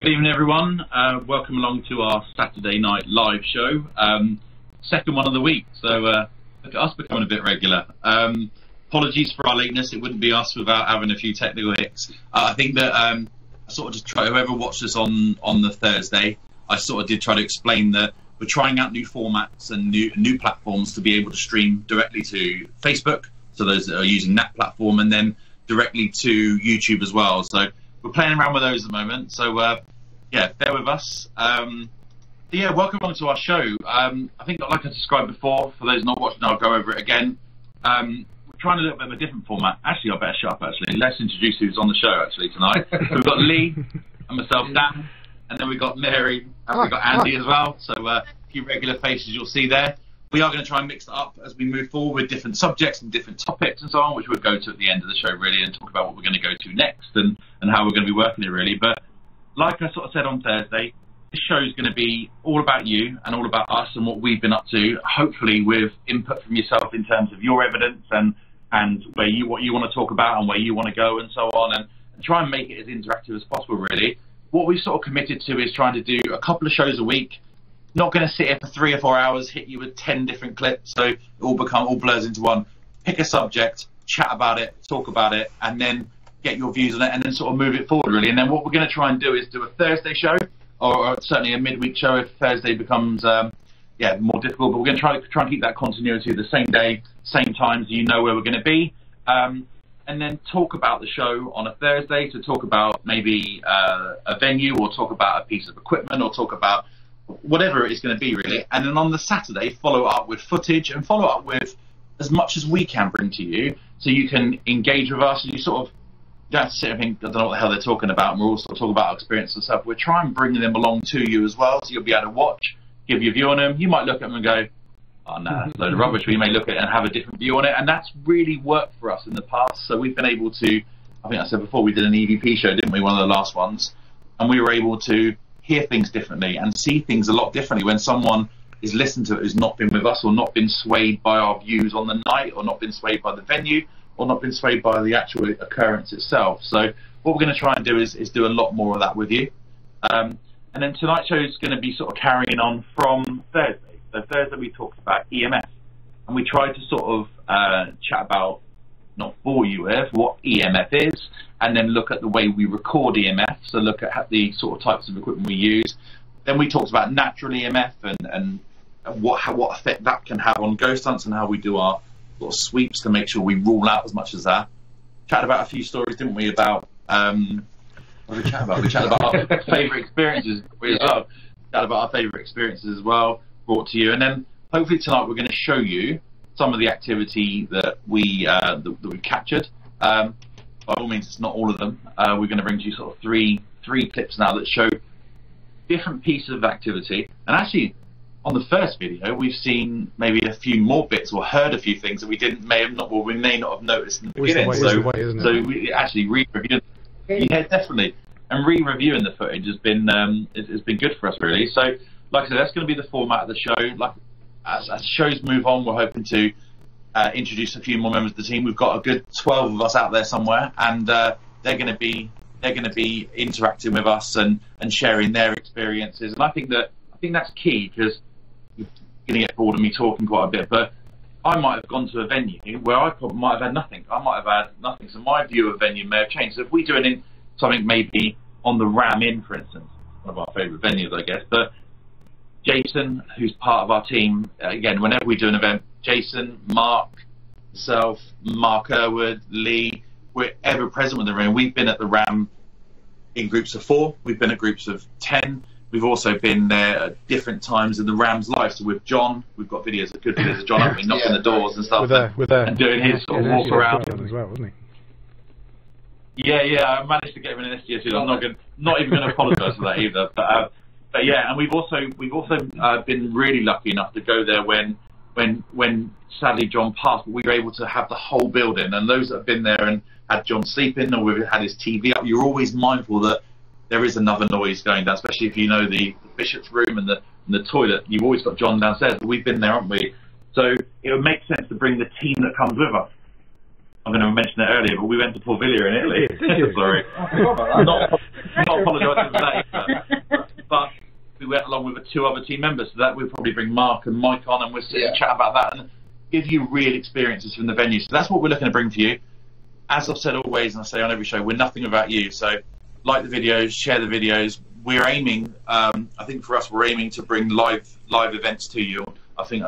Good evening, everyone. Welcome along to our Saturday night live show. Second one of the week, so look at us becoming a bit regular. Apologies for our lateness. It wouldn't be us without having a few technical hiccups. I think that I sort of just try, whoever watched us on the Thursday, I sort of did try to explain that we're trying out new formats and new platforms to be able to stream directly to Facebook, so those that are using that platform, and then directly to YouTube as well. So we're playing around with those at the moment. So yeah, bear with us. Yeah, welcome along to our show. I think, like I described before, for those not watching, I'll go over it again. We're trying a little bit of a different format. Actually, I better shut up, actually. Let's introduce who's on the show, actually, tonight. So we've got Lee and myself, Dan, and then we've got Mary, and we've got Andy as well. So a few regular faces you'll see there. We are going to try and mix it up as we move forward with different subjects and different topics and so on, which we'll go to at the end of the show, really, and talk about what we're going to go to next and how we're going to be working it, really. But like I sort of said on Thursday, this show is going to be all about you and all about us and what we've been up to, hopefully with input from yourself in terms of your evidence and what you want to talk about and where you want to go and so on, and try and make it as interactive as possible, really. What we've sort of committed to is trying to do a couple of shows a week. Not going to sit here for 3 or 4 hours, hit you with 10 different clips, so it all blurs into one. Pick a subject, chat about it, talk about it, and then get your views on it, and then sort of move it forward, really. And then what we're going to try and do is do a Thursday show, or certainly a midweek show if Thursday becomes more difficult. But we're going to try and keep that continuity of the same day, same time, so you know where we're going to be. And then talk about the show on a Thursday, so talk about maybe a venue, or talk about a piece of equipment, or talk about whatever it is going to be, really. And then on the Saturday, follow up with footage and follow up with as much as we can bring to you, so you can engage with us, and you sort of don't have to sit and think, I don't know what the hell they're talking about, and we're all sort of talking about our experience and stuff. We're trying to bring them along to you as well, so you'll be able to watch, give your view on them. You might look at them and go, oh no, that's a load of rubbish. We may look at it and have a different view on it, and that's really worked for us in the past. So we've been able to, I think I said before, we did an EVP show, didn't we, one of the last ones, and we were able to hear things differently and see things a lot differently when someone is listening to it who's not been with us, or not been swayed by our views on the night, or not been swayed by the venue, or not been swayed by the actual occurrence itself. So what we're going to try and do is do a lot more of that with you. And then tonight's show is going to be sort of carrying on from Thursday. So Thursday we talked about EMF, and we tried to sort of chat about, not bore you with, what EMF is, and then look at the way we record EMF, so look at the sort of types of equipment we use. Then we talked about natural EMF and what effect that can have on ghost hunts, and how we do our sort of sweeps to make sure we rule out as much as that. Chatted about a few stories, didn't we, about what did we chat about? We chatted about our favourite experiences as well. Chatted about our favourite experiences as well, brought to you. And then hopefully tonight we're going to show you some of the activity that we captured. By all means, it's not all of them. We're going to bring to you sort of three clips now that show different pieces of activity. And actually, on the first video, we've seen maybe a few more bits, or heard a few things that we may not have noticed in the beginning. So we actually re-reviewed. Yeah, definitely. And re-reviewing the footage has been good for us, really. So, like I said, that's going to be the format of the show. Like as shows move on, we're hoping to introduce a few more members of the team. We've got a good 12 of us out there somewhere, and they're going to be interacting with us and sharing their experiences. And I think that's key, because you're going to get bored of me talking quite a bit, but I might have gone to a venue where I might have had nothing. So my view of venue may have changed. So if we do something maybe on the Ram Inn, for instance, one of our favourite venues, I guess, but Jason, who's part of our team, again, whenever we do an event, Jason, Mark, myself, Mark Irwood, Lee, we're ever present with the Ram. We've been at the Ram in groups of 4. We've been at groups of 10. We've also been there at different times in the Ram's life. So with John, we've got good videos of John knocking the doors and stuff, and doing his sort of walk around as well, wasn't he? Yeah, I managed to get him in an SGS. I'm not even going to apologise for that either. But yeah, and we've also been really lucky enough to go there when sadly John passed, but we were able to have the whole building, and those that have been there and had John sleeping, or we've had his TV up, you're always mindful that there is another noise going down, especially if you know the bishop's room and the toilet. You've always got John downstairs, but we've been there, haven't we? So it would make sense to bring the team that comes with us. I'm going to mention it earlier, but we went to Porviglia in Italy. Did you? Sorry. not not apologising for that. But we went along with 2 other team members, so that we'll probably bring Mark and Mike on, and we'll sit and chat about that and give you real experiences from the venue. So that's what we're looking to bring for you. As I've said always, and I say on every show, we're nothing without you. So like the videos, share the videos. We're aiming, I think for us, we're aiming to bring live events to you. I think,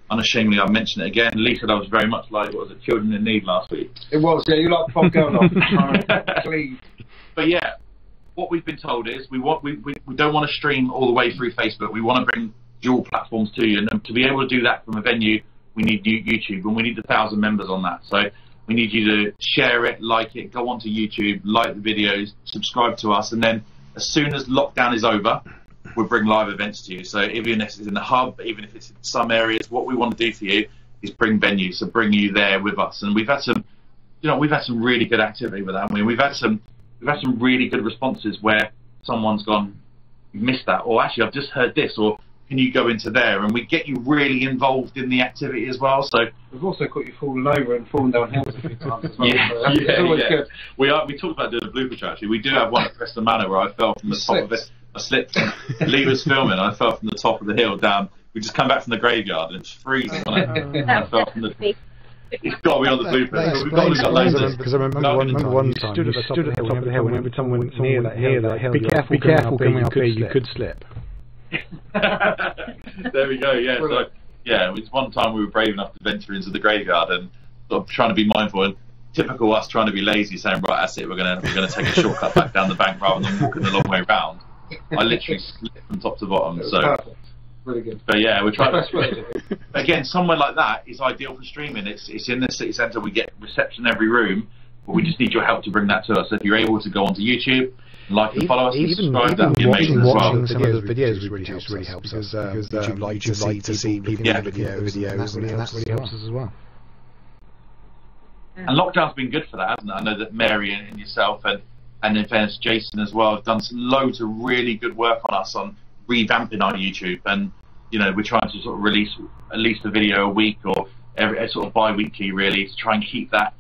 unashamedly, I mentioned it again. Lee said I was very much like, what was it, Children in Need last week. It was, yeah, you like the pop girl off. Please. But yeah, what we've been told is we don't want to stream all the way through Facebook. We want to bring dual platforms to you. And to be able to do that from a venue, we need YouTube, and we need 1,000 members on that. So we need you to share it, like it, go onto YouTube, like the videos, subscribe to us, and then as soon as lockdown is over, we'll bring live events to you. So even if it's in the hub, even if it's in some areas, what we want to do for you is bring venues, so bring you there with us. And we've had some, we've had some really good activity with that. I mean, we've had some really good responses where someone's gone, "You missed that," or "Actually, I've just heard this," or "Can you go into there?" And we get you really involved in the activity as well. So we've also got you falling over and falling down hills a few times as well. It's always good. We talked about doing a blooper track. Actually, we do have one at Preston Manor where I fell from the top of it. I slipped. Lee was filming. I fell from the top of the hill down. We just come back from the graveyard and it's freezing on it. I fell from the. It's got to be on the blooper. We've got to look at loads of. Because I remember one time you stood at the top of the hill, and every time when someone near that hill, be careful coming up here, you could slip. There we go. Yeah. So yeah, it was one time we were brave enough to venture into the graveyard and sort of trying to be mindful. And typical us trying to be lazy, saying, "Right, that's it. We're gonna take a shortcut back down the bank rather than walking the long way round." I literally slipped from top to bottom. So perfect. Really good. But yeah, we're trying to. Again, somewhere like that is ideal for streaming. It's in the city centre. We get reception in every room, but we just need your help to bring that to us. So if you're able to go onto YouTube, like and follow us, and subscribe, that would be amazing as well. Watching some of the videos really helps us because YouTube like to see people in the videos, and that really helps us as well. And lockdown's been good for that, hasn't it? I know that Mary and yourself and in fairness Jason as well have done loads of really good work on us on revamping our YouTube, and we're trying to sort of release at least a video a week or every sort of bi-weekly really to try and keep that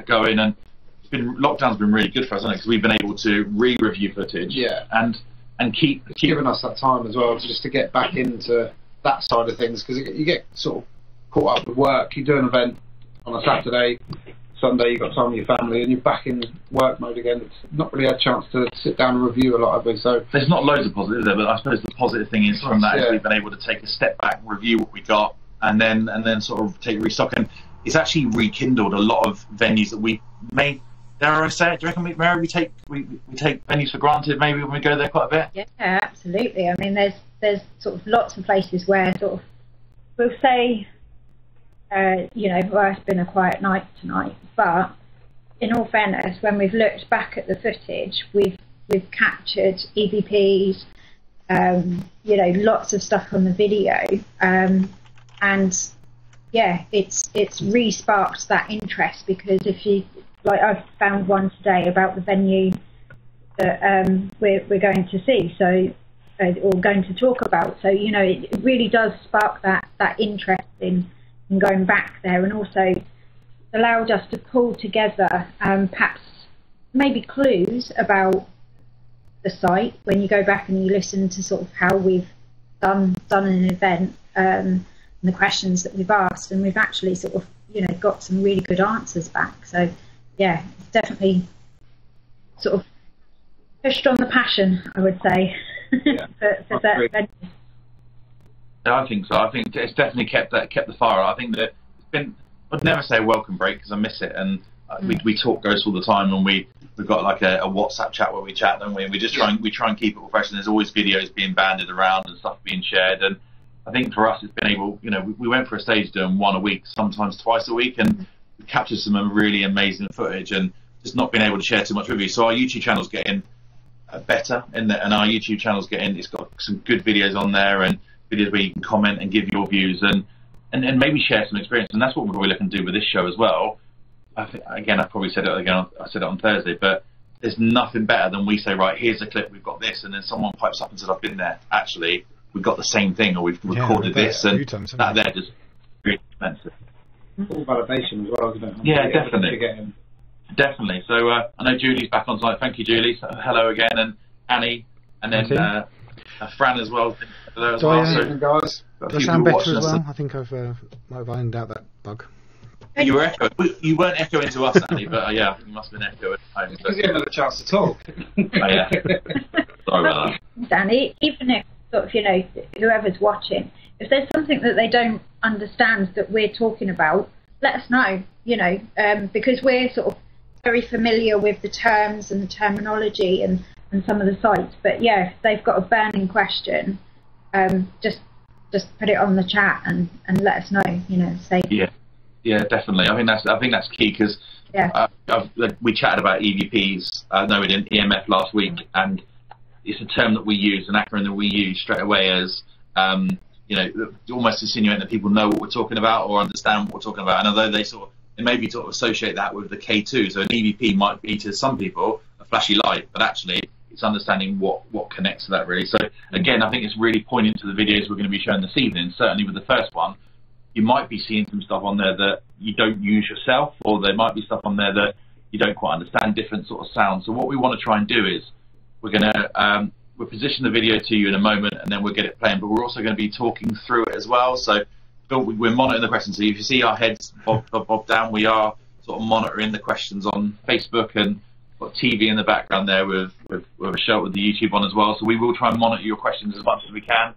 going. And lockdown's been really good for us, hasn't it? Because we've been able to re-review footage and keep giving us that time as well to get back into that side of things, because you get sort of caught up with work. You do an event on a Saturday, Sunday you've got time with your family, and you're back in work mode again. It's not really had a chance to sit down and review a lot of it. So there's not loads of positives there, but I suppose the positive thing is from that is we've been able to take a step back, review what we got, and then sort of take restock. And it's actually rekindled a lot of venues that we may. Dare I say it? Do you reckon, Mary, we take venues for granted maybe when we go there quite a bit? Yeah, absolutely. I mean, there's sort of lots of places where sort of we'll say. Well, it's been a quiet night tonight, but in all fairness, when we've looked back at the footage, we've captured EVPs, lots of stuff on the video, and yeah, it's re-sparked that interest, because if you I've found one today about the venue that we're going to see, so or going to talk about, so it really does spark that interest in going back there, and also allowed us to pull together perhaps maybe clues about the site when you go back and you listen to sort of how we've done an event and the questions that we've asked, and we've actually sort of got some really good answers back. So yeah, it's definitely sort of pushed on the passion, I would say, for that event. Yeah, I think so. I think it's definitely kept the fire. I think that it's been. I'd never say a welcome break because I miss it, and we talk ghosts all the time, and we've got like a WhatsApp chat where we chat, and we just try and keep it all fresh. And there's always videos being banded around and stuff being shared. And I think for us, it's been able. We went for a stage doing one a week, sometimes twice a week, and we captured some really amazing footage, and just not being able to share too much with you. So our YouTube channel's getting better, and our YouTube channel's it's got some good videos on there, and videos where you can comment and give your views and maybe share some experience. And that's what we're probably looking to do with this show as well. I probably said it again. I said it on Thursday, but there's nothing better than we say, right, here's a clip, we've got this, and then someone pipes up and says, I've been there. Actually, we've got the same thing, or we've recorded this, and that there just really expensive. All validation as well, isn't it? Yeah, definitely. Definitely. So I know Julie's back on tonight. Thank you, Julie. So, hello again. And Annie, and then Fran as well. There as So, well. yeah. So, Guys, Do I sound better as well? I think I've might have ironed out that bug. you were echoing. You weren't echoing to us, Annie, but yeah, I think you must have been echoing at home. because you haven't had a chance to talk. Oh, yeah. Sorry about that. Danny, even if sort of, you know, whoever's watching, if there's something that they don't understand that we're talking about, let us know, you know, because we're sort of very familiar with the terms and the terminology and some of the sites. But yeah, if they've got a burning question, just put it on the chat and let us know, you know, say. Yeah, definitely. I think that's key because we chatted about EVPs. No, we didn't. EMF last week, and it's a term that we use, an acronym that we use straight away as you know, almost insinuating that people know what we're talking about or understand what we're talking about. And although they maybe sort of associate that with the K2, so an EVP might be to some people a flashy light, but actually it's understanding what connects to that really. So again, I think it's really pointing to the videos we're going to be showing this evening. Certainly with the first one, you might be seeing some stuff on there that you don't use yourself, or there might be stuff on there that you don't quite understand, different sort of sounds. So what we want to try and do is we're going to we'll position the video to you in a moment, and then we'll get it playing. But we're also going to be talking through it as well. So we're monitoring the questions. So if you see our heads bob down, we are sort of monitoring the questions on Facebook, and got TV in the background there with a show with the YouTube on as well. So we will try and monitor your questions as much as we can.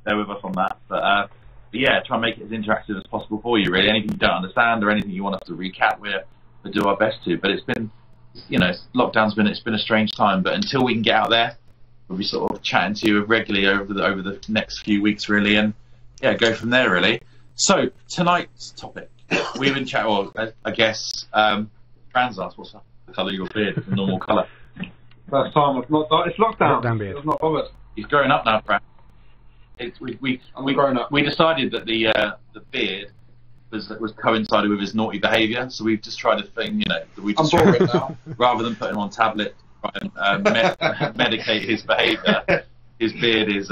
Bear with us on that. But yeah, try and make it as interactive as possible for you. Really, anything you don't understand or anything you want us to recap, we'll do our best to. But it's been, you know, lockdown's been a strange time. But until we can get out there, we'll be sort of chatting to you regularly over the next few weeks, really, and yeah, go from there, really. So tonight's topic, we've been chatting. Well, I guess Fran's asked, what's the colour of your beard? It's a normal colour. First time it's lockdown. Lockdown beard. I'm not bothered. He's growing up now, Fran. I'm grown up. We decided that the beard was coincided with his naughty behaviour, so we've just tried a thing, you know, that we just I'm bored now. rather than put him on tablet, try and medicate his behaviour. His beard is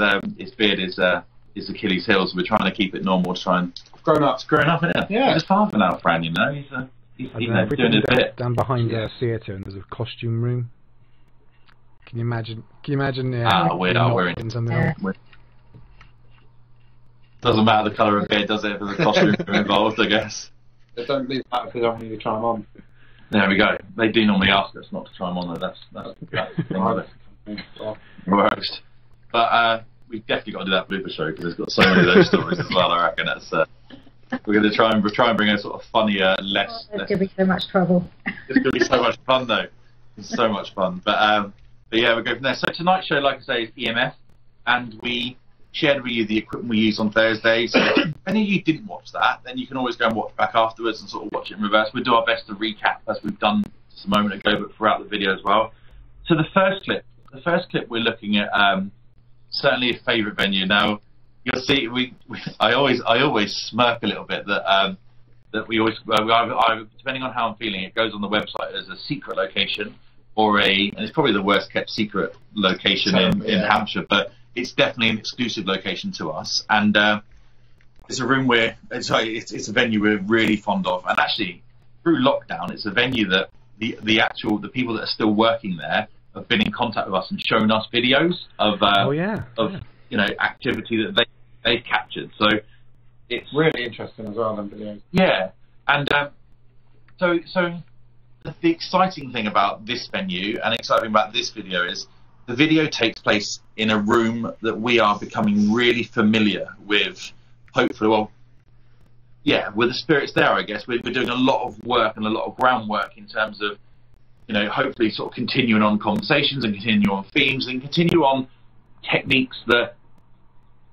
Achilles' heel, so we're trying to keep it normal. To try and Grown up. it's growing up, isn't it? Yeah. He's a father now, Fran. You know, he's I you don't know, know, doing his bit. down behind the theatre, and there's a costume room. Can you imagine? Yeah, We're in something Yeah. else. Doesn't matter the colour of beard, does it? If there's a costume involved, I guess. They don't leave that if they don't want you to try them on. There we go. They do normally ask us not to try them on, though. That's the thing with it. Well, Worst. But we've definitely got to do that blooper show because it's got so many of those stories as well. I reckon that's we're going to try and bring a sort of funnier, less. There's going to be so much trouble. It's going to be so much fun though. It's so much fun. But yeah, we'll go from there. So tonight's show, like I say, is EMF, and we shared with you the equipment we used on Thursday. So if any of you didn't watch that, then you can always go and watch back afterwards and sort of watch it in reverse. We'll do our best to recap as we've done just a moment ago, but throughout the video as well. So the first clip we're looking at, certainly a favourite venue. Now you'll see, I always smirk a little bit that that we always, depending on how I'm feeling, it goes on the website as a secret location or and it's probably the worst kept secret location in Hampshire, but it's definitely an exclusive location to us, and it's a room it's a venue we're really fond of, and actually through lockdown, it's a venue that the people that are still working there have been in contact with us and shown us videos of you know, activity that they've captured. So it's really interesting as well, them videos. Yeah, and so the exciting thing about this venue and exciting about this video is the video takes place in a room that we are becoming really familiar with. Hopefully, well, yeah, with the spirits there, I guess we're doing a lot of work and a lot of groundwork in terms of, you know, hopefully sort of continuing on conversations and continue on themes and continue on techniques that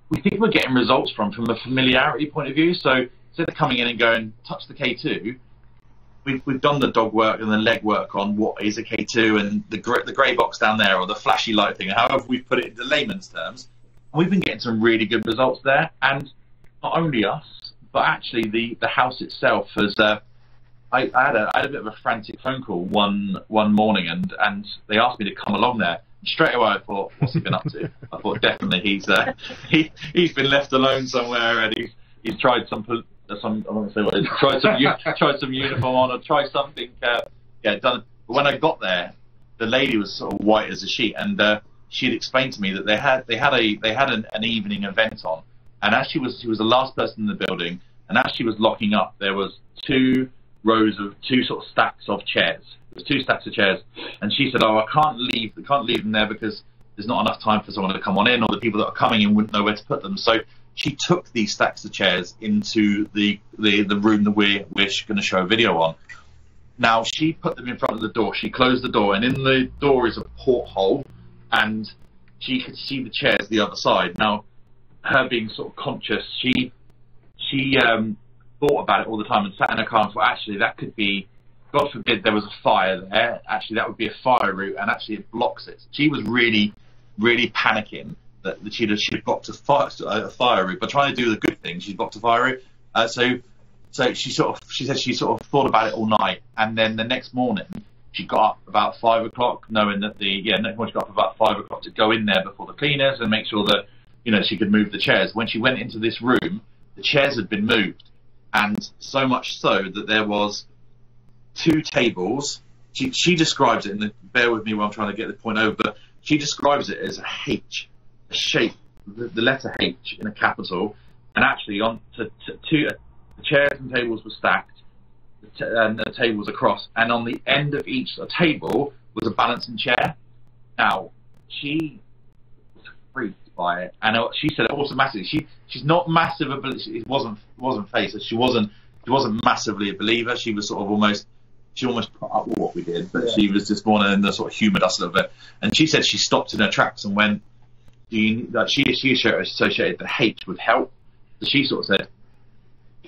we think we're getting results from a familiarity point of view. So instead of coming in and going, touch the K2, we've done the dog work and the leg work on what is a K2 and the grey box down there or the flashy light thing, however we've put it into layman's terms. And we've been getting some really good results there. And not only us, but actually the house itself has... I had a bit of a frantic phone call one morning, and they asked me to come along there. And straight away, I thought, what's he been up to? I thought definitely he's been left alone somewhere, and he's tried some I won't say what it is. Tried some uniform on, or tried something. Done. But when I got there, the lady was sort of white as a sheet, and she'd explained to me that they had an evening event on, and as she was the last person in the building, and as she was locking up, there was two sort of stacks of chairs. There was two stacks of chairs, and she said, "Oh, I can't leave them there because there's not enough time for someone to come on in, or the people that are coming in wouldn't know where to put them." So she took these stacks of chairs into the room that we're going to show a video on. Now, she put them in front of the door. She closed the door, and in the door is a porthole, and she could see the chairs the other side. Now, her being sort of conscious, she thought about it all the time and sat in her car and thought, actually, that could be, God forbid there was a fire there, actually that would be a fire route, and actually it blocks it. She was really, really panicking that she'd blocked a fire route. By trying to do the good thing, she'd blocked a fire route. So she said she sort of thought about it all night, and then the next morning she got up about 5 o'clock, knowing that next morning she got up about 5 o'clock to go in there before the cleaners and make sure that she could move the chairs. When she went into this room, the chairs had been moved, and so much so that there was 2 tables. She describes it, and bear with me while I'm trying to get the point over, but she describes it as a H, a shape, the letter H in a capital, and actually the chairs and tables were stacked, and the tables across, and on the end of each table was a balancing chair. Now, she was freaked by it, and she said automatically, she's not massive, it wasn't face, she wasn't massively a believer. She was sort of she almost put up with what we did, but she was just wanting to sort of humoured us a little bit. And she said she stopped in her tracks and went, she associated the H with help. So she sort of said,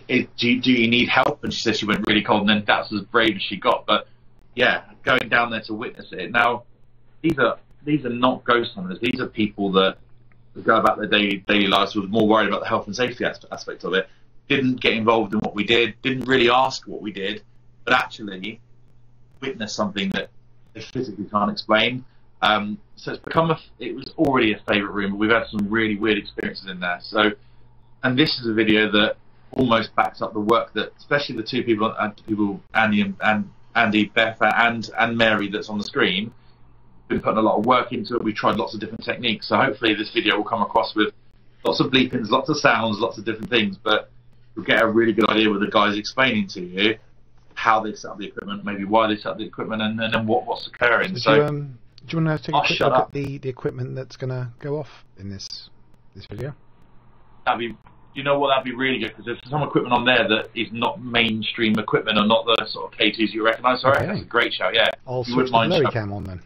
do you need help? And she said she went really cold, and then that's as brave as she got. But yeah, going down there to witness it. Now, these are not ghost hunters. These are people that go about their daily lives, was more worried about the health and safety aspect of it. Didn't get involved in what we did. Didn't really ask what we did, but actually witnessed something that they physically can't explain. So it was already a favourite room, but we've had some really weird experiences in there. So, and this is a video that almost backs up the work that, especially the two people, Andy, Beth, and Mary that's on the screen, been putting a lot of work into it. We've tried lots of different techniques. So hopefully this video will come across with lots of bleepings, lots of sounds, lots of different things, but you'll get a really good idea with the guys explaining to you how they set up the equipment, maybe why they set up the equipment, and then what's occurring. So, do you want to take a quick look at the equipment that's going to go off in this video? That'd be really good, because there's some equipment on there that is not mainstream equipment, or not the sort of K2s you recognise. Sorry, okay. That's a great shout. Yeah, I'll switch the blurry cam on then.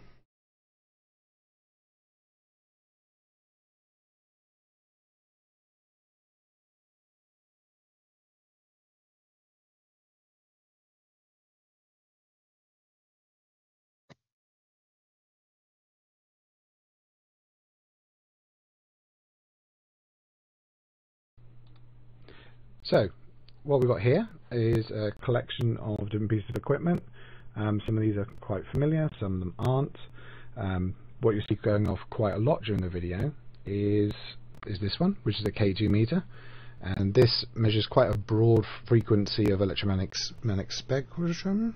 So, what we've got here is a collection of different pieces of equipment. Some of these are quite familiar, some of them aren't. What you see going off quite a lot during the video is this one, which is a K2 meter, and this measures quite a broad frequency of electromagnetic spectrum.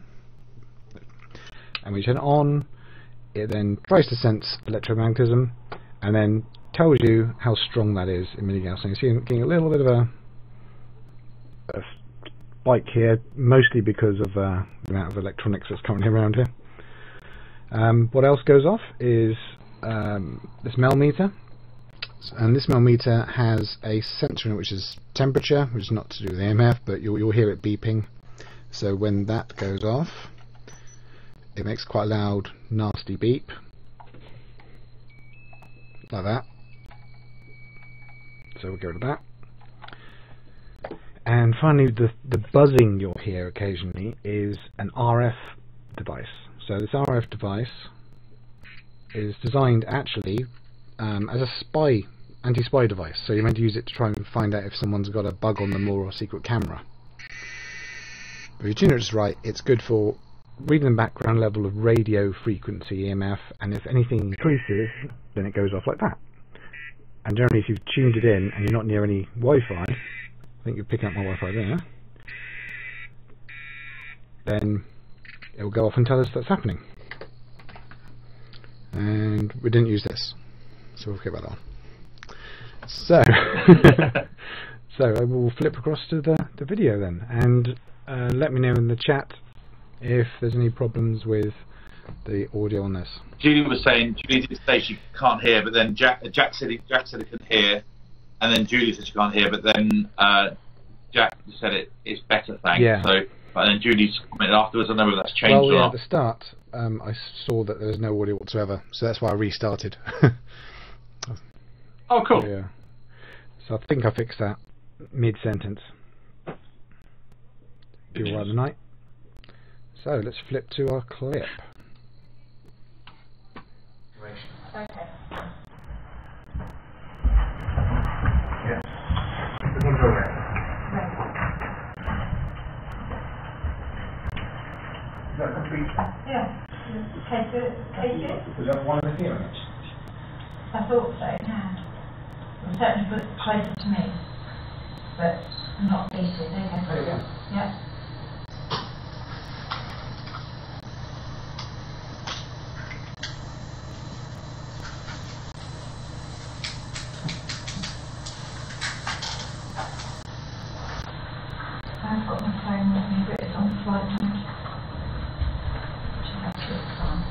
And when you turn it on, it then tries to sense electromagnetism, and then tells you how strong that is in milligauss. So you see, getting a little bit of a spike here, mostly because of the amount of electronics that's currently around here. What else goes off is this mel meter, and this mel meter has a sensor in it, which is temperature, which is not to do with EMF, but you'll hear it beeping. So when that goes off, it makes quite a loud, nasty beep, like that. So we'll get rid of that. And finally, the buzzing you'll hear occasionally is an RF device. So this RF device is designed actually as a anti-spy device. So you're meant to use it to try and find out if someone's got a bug on them or a secret camera. But if you tune it just right, it's good for reading the background level of radio frequency, EMF, and if anything increases, then it goes off like that. And generally, if you've tuned it in and you're not near any Wi-Fi, I think you're picking up my Wi-Fi there, then it will go off and tell us that's happening. and we didn't use this, so we'll forget about that one. So, so I will flip across to the video then, and let me know in the chat if there's any problems with the audio on this. Julie was saying, Julie did say she can't hear, but then Jack said he can hear, and then Julie said she can't hear, but then Jack said it's better, thanks. Yeah. So, but then Julie's commented afterwards. I don't know whether that's changed Well, or yeah, not. at the start, I saw that there was no audio whatsoever, so that's why I restarted. Oh, cool. Yeah. So I think I fixed that mid-sentence. You all right tonight? So let's flip to our clip. Okay. Yeah. We're going to go around. Is that complete? Yeah. Take it. Was that one of the hearings? I thought so, yeah. It was certainly put closer to me, but not least. Okay. There you go. Yeah. I've got my phone with me, but it's on flight mode. Which is absolutely fine.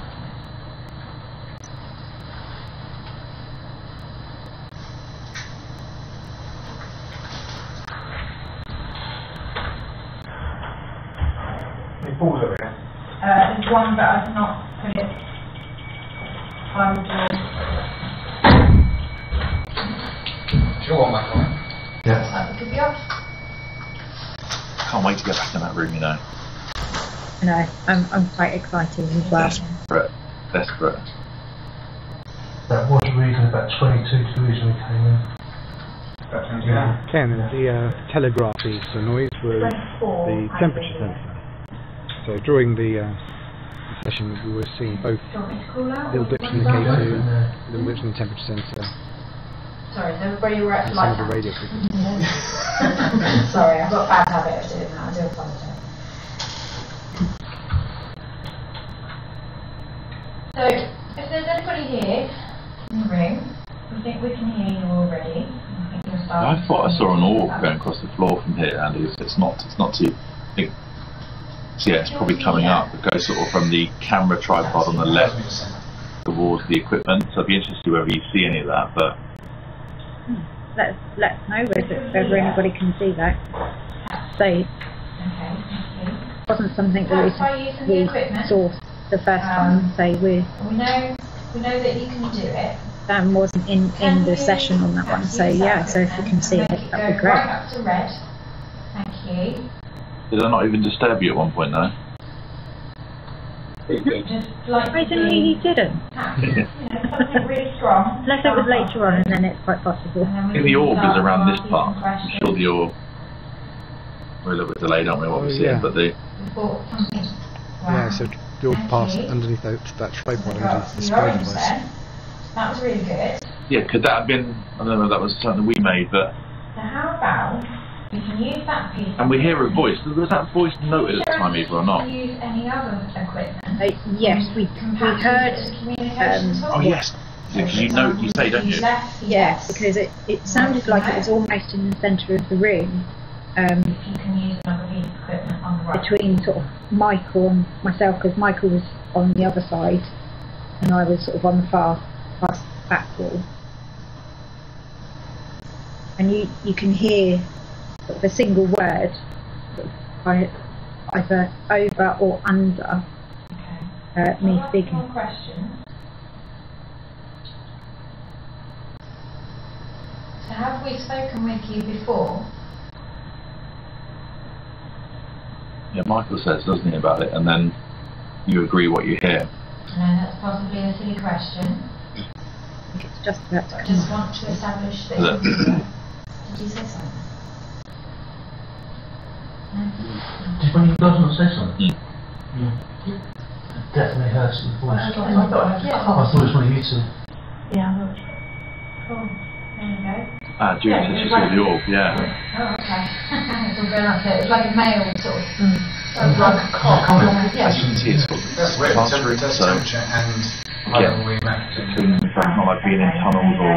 It falls over here. There's one, but I've not put it. I would Sure, one back on. Yes. that could be off. Can't wait to get back in that room, you know. No, I'm quite excited as well. Desperate. That was reading about 22 degrees when we came in. Yeah. Ken, the telegraphy noise was the temperature sensor. So during the session we were seeing both Do you want me to call out? little dips in the K2, little dips in the temperature sensor, Sorry, so everybody were at and some like of the that. radio frequencies. Sorry, I've got a bad habit of doing that. I do apologise. So, if there's anybody here in the room, we think we can hear you already. I think you're starting. I thought I saw an orb going across the floor from here, Andy. It's not too big. So yeah, it's probably coming up. It goes sort of from the camera tripod on the left towards the equipment. So I'd be interested whether you see any of that. But Let's know whether anybody can see that. So it Okay, thank you. wasn't something that That's by using the we equipment. saw the first time. So We know that you can do it. Dan wasn't in the session on that one. So yeah, so if we can see it, that'd be great. Right up to red. Thank you. did I not even disturb you at one point, though? Just like Surprisingly, he didn't. something really strong. Unless it was later on, and then it's quite possible. And then I we think the orb start is around this asking part. some I'm questions. sure the orb. We're a little bit delayed, aren't we? What we're Oh, seeing, yeah. but the We bought something. Yeah, so you'll pass Okay. underneath that tripod Got underneath the the spray orange device. then. That was really good. yeah, could that have been? I don't know whether that was something we made, but So how about we can use that piece? and we hear a voice. Was that voice noted at the time, either or not? Can we use any other equipment? Yes, we Perhaps heard. use communication tool? Oh yes, because you know you say, don't you? Left, Yes, because it sounded like it was almost in the centre of the room, If you can use another piece of equipment on the right. between sort of Michael and myself, because Michael was on the other side, and I was sort of on the far back wall. And you can hear sort of a single word, sort of either over or under Okay. me I'll ask speaking. more questions. So have we spoken with you before? Yeah, Michael says, doesn't he, about it, and then you agree what you hear. No, that's possibly a silly question. It's just about to I come just on. want to establish that. Look. Did you say something? No? Did one of you guys not say something? Mm. Yeah. Definitely heard some voice. I thought I thought it was one of you two. Yeah, cool. There you go. Julie says she saw the orb, yeah. Oh, okay. It's all going up there. It's like a male sort of. As you can see, it's got classroom, so again, it's not like being in tunnels or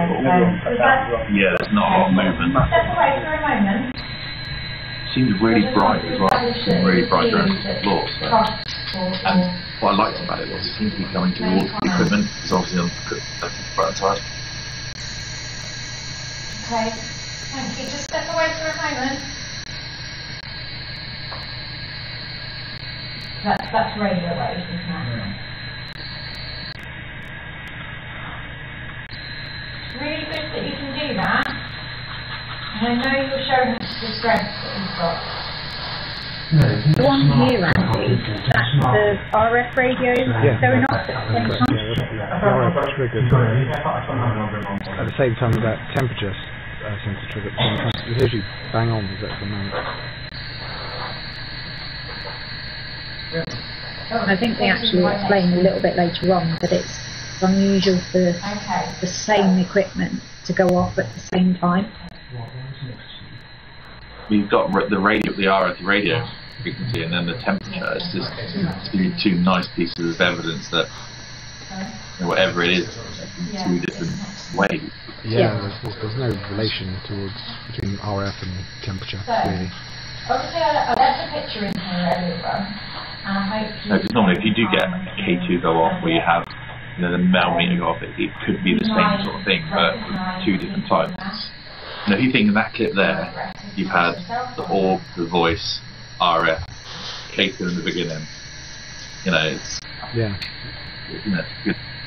yeah, there's not a lot of movement. Step away for a moment. Seems really bright as well. Seems really bright around the floor. So. And what I liked about it was it seemed to be coming towards the equipment. It's obviously on the right side. Okay, thank you. Just step away for a moment. That's radio waves, isn't it? It's really good that you can do that. And I know you're showing us the strength that you've got. The one here, Andy, that's the RF radio going off at the same time? The RF triggered at the same time as that temperature sensor trigger at the same time. It's usually bang on exactly the moment. I think they actually explain a little bit later on that it's unusual for the same equipment to go off at the same time. You've got the RF radio frequency and then the temperature. It's just two nice pieces of evidence that whatever it is, in two different ways. Yeah, there's no relation between RF and temperature, really. Obviously, I left a picture in here earlier, and I hope no, because normally if you do get K2 go off, where you have the mel meter go off, it could be the same sort of thing, but with two different types. If you think in that clip there, you've had the orb, the voice, RF, K2 in the beginning. It's good. Yeah.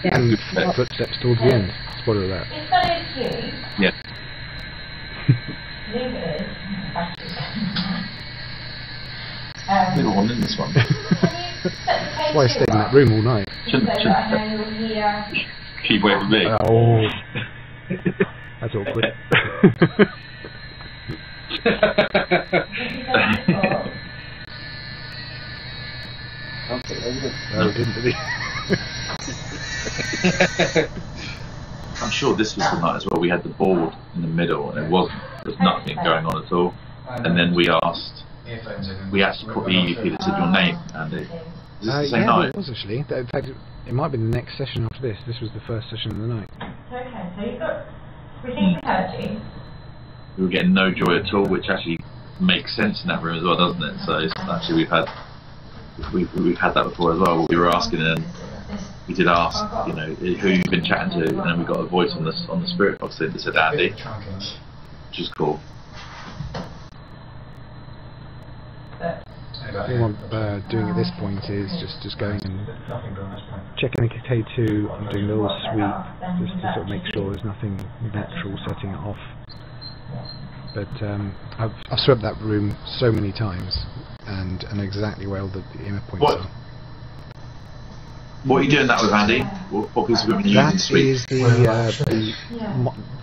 And good footsteps towards the end. Spoiler alert. If that is you, Yeah. believe it is. Little one in this one. That's why I stayed in that room all night. Shouldn't keep away from me. Oh, that's awkward. No, didn't did he? I'm sure this was the night as well. We had the board in the middle, and there was nothing going on at all. And then we asked to put the EVP that said your name, Andy. Is this the same night? It was actually. In fact, it might be the next session after this. This was the first session of the night. Okay, so you've got received energy. We were getting no joy at all, which actually makes sense in that room as well, doesn't it? So it's actually we've had that before as well. We were asking, and we did ask, who you've been chatting to, and then we got a voice on the spirit box that said Andy, which is cool. I think what doing at this point is just going and checking the K2 and doing a little sweep just to sort of make sure there's nothing natural setting it off. But I've swept that room so many times and I know exactly where all the EMF points are. What are you doing that with, Andy? What piece of equipment are you using? That is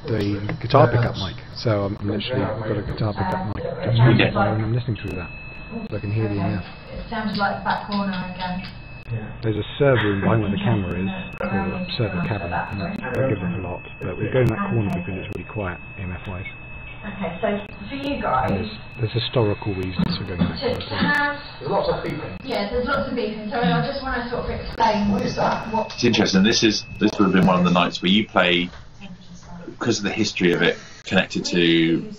the guitar pickup mic. So I'm literally I've got a guitar pickup mic and I'm listening through that. So I can hear the EMF. It sounds like the back corner again. There's a server room behind where the camera is, or a server cabinet, and that gives us a lot. But we go in that corner because it's really quiet, EMF wise. Okay, so for you guys, there's historical reasons for going in that corner. There's lots of beeping. Yeah, there's lots of beeping. So I just want to sort of explain what is that. It's interesting. This would have been one of the nights where you play, because of the history of it, connected to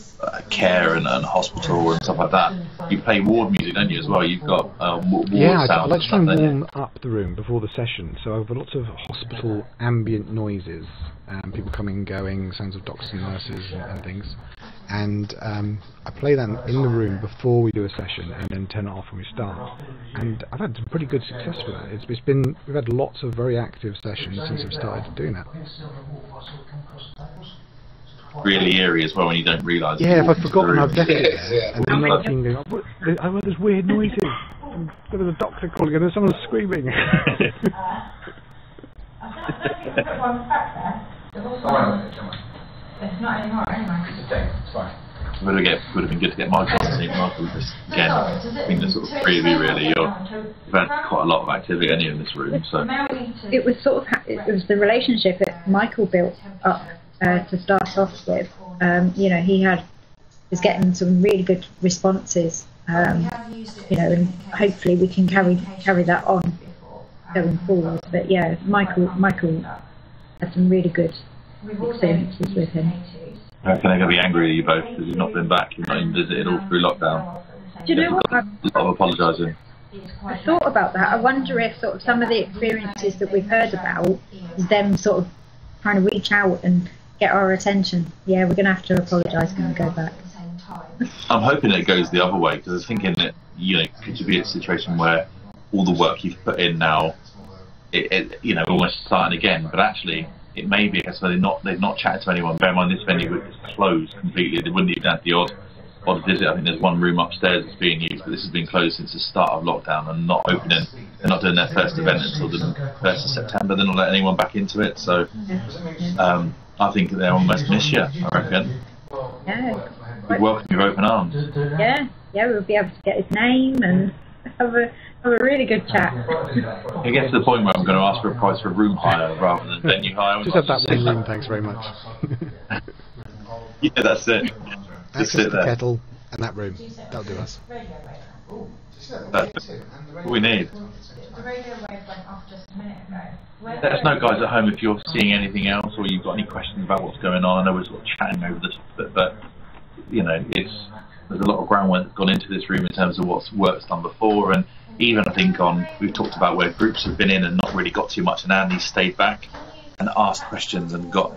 care and hospital and stuff like that. You play ward music, don't you, as well? You've got ward sounds. I like to try and warm up the room before the session, so I've got lots of hospital ambient noises, people coming and going, sounds of doctors and nurses and things. And I play that in the room before we do a session and then turn it off when we start. And I've had some pretty good success with that. We've had lots of very active sessions since we've started doing that. Really eerie as well when you don't realise. Yeah, if I've forgotten I've left it there, and then thinking, I heard this weird noises. And there was a doctor calling and there's someone screaming. I don't think you put one back there. It's not anymore anyway. It's fine. Would have been good to get Michael to see Michael just again. I think there's sort of three of you really. You've had quite a lot of activity in this room, so it was sort of it was the relationship that Michael built up to start off with. He was getting some really good responses you know, and hopefully we can carry that on going forward. But yeah, Michael had some really good experiences with him. I reckon they're going to be angry at you both because you've not been back. You've not even visited all through lockdown. Do you know what? A lot of apologising. I thought about that. I wonder if sort of some of the experiences that we've heard about is them sort of trying to reach out and get our attention. Yeah, we're going to have to apologise when we go back. I'm hoping it goes the other way because I was thinking that, you know, could you be in a situation where all the work you've put in now, it you know, almost starting again, but actually it may be a case where they've not chatted to anyone. Bear in mind this venue was closed completely. They wouldn't even have the odd visit. I think there's one room upstairs that's being used, but this has been closed since the start of lockdown and not opening. They're not doing their first event until the 1st of September. They're not letting anyone back into it. So I think they almost miss you, I reckon. Yeah. We'd welcome your open arms. Yeah, we'll be able to get his name and have a really good chat. It gets to the point where I'm going to ask for a price for room hire rather than venue hire. Just have that one room, thanks very much. Yeah, that's it. Just Access sit to there. kettle and that room. That'll do us. That's what we need. The radio wave went off just a minute ago. Let us know, guys, at home if you're seeing anything else or you've got any questions about what's going on. I know we're sort of chatting over the top of it, but you know, there's a lot of groundwork that's gone into this room in terms of what's work's done before, and even I think we've talked about where groups have been in and not really got too much, and Andy stayed back and asked questions and got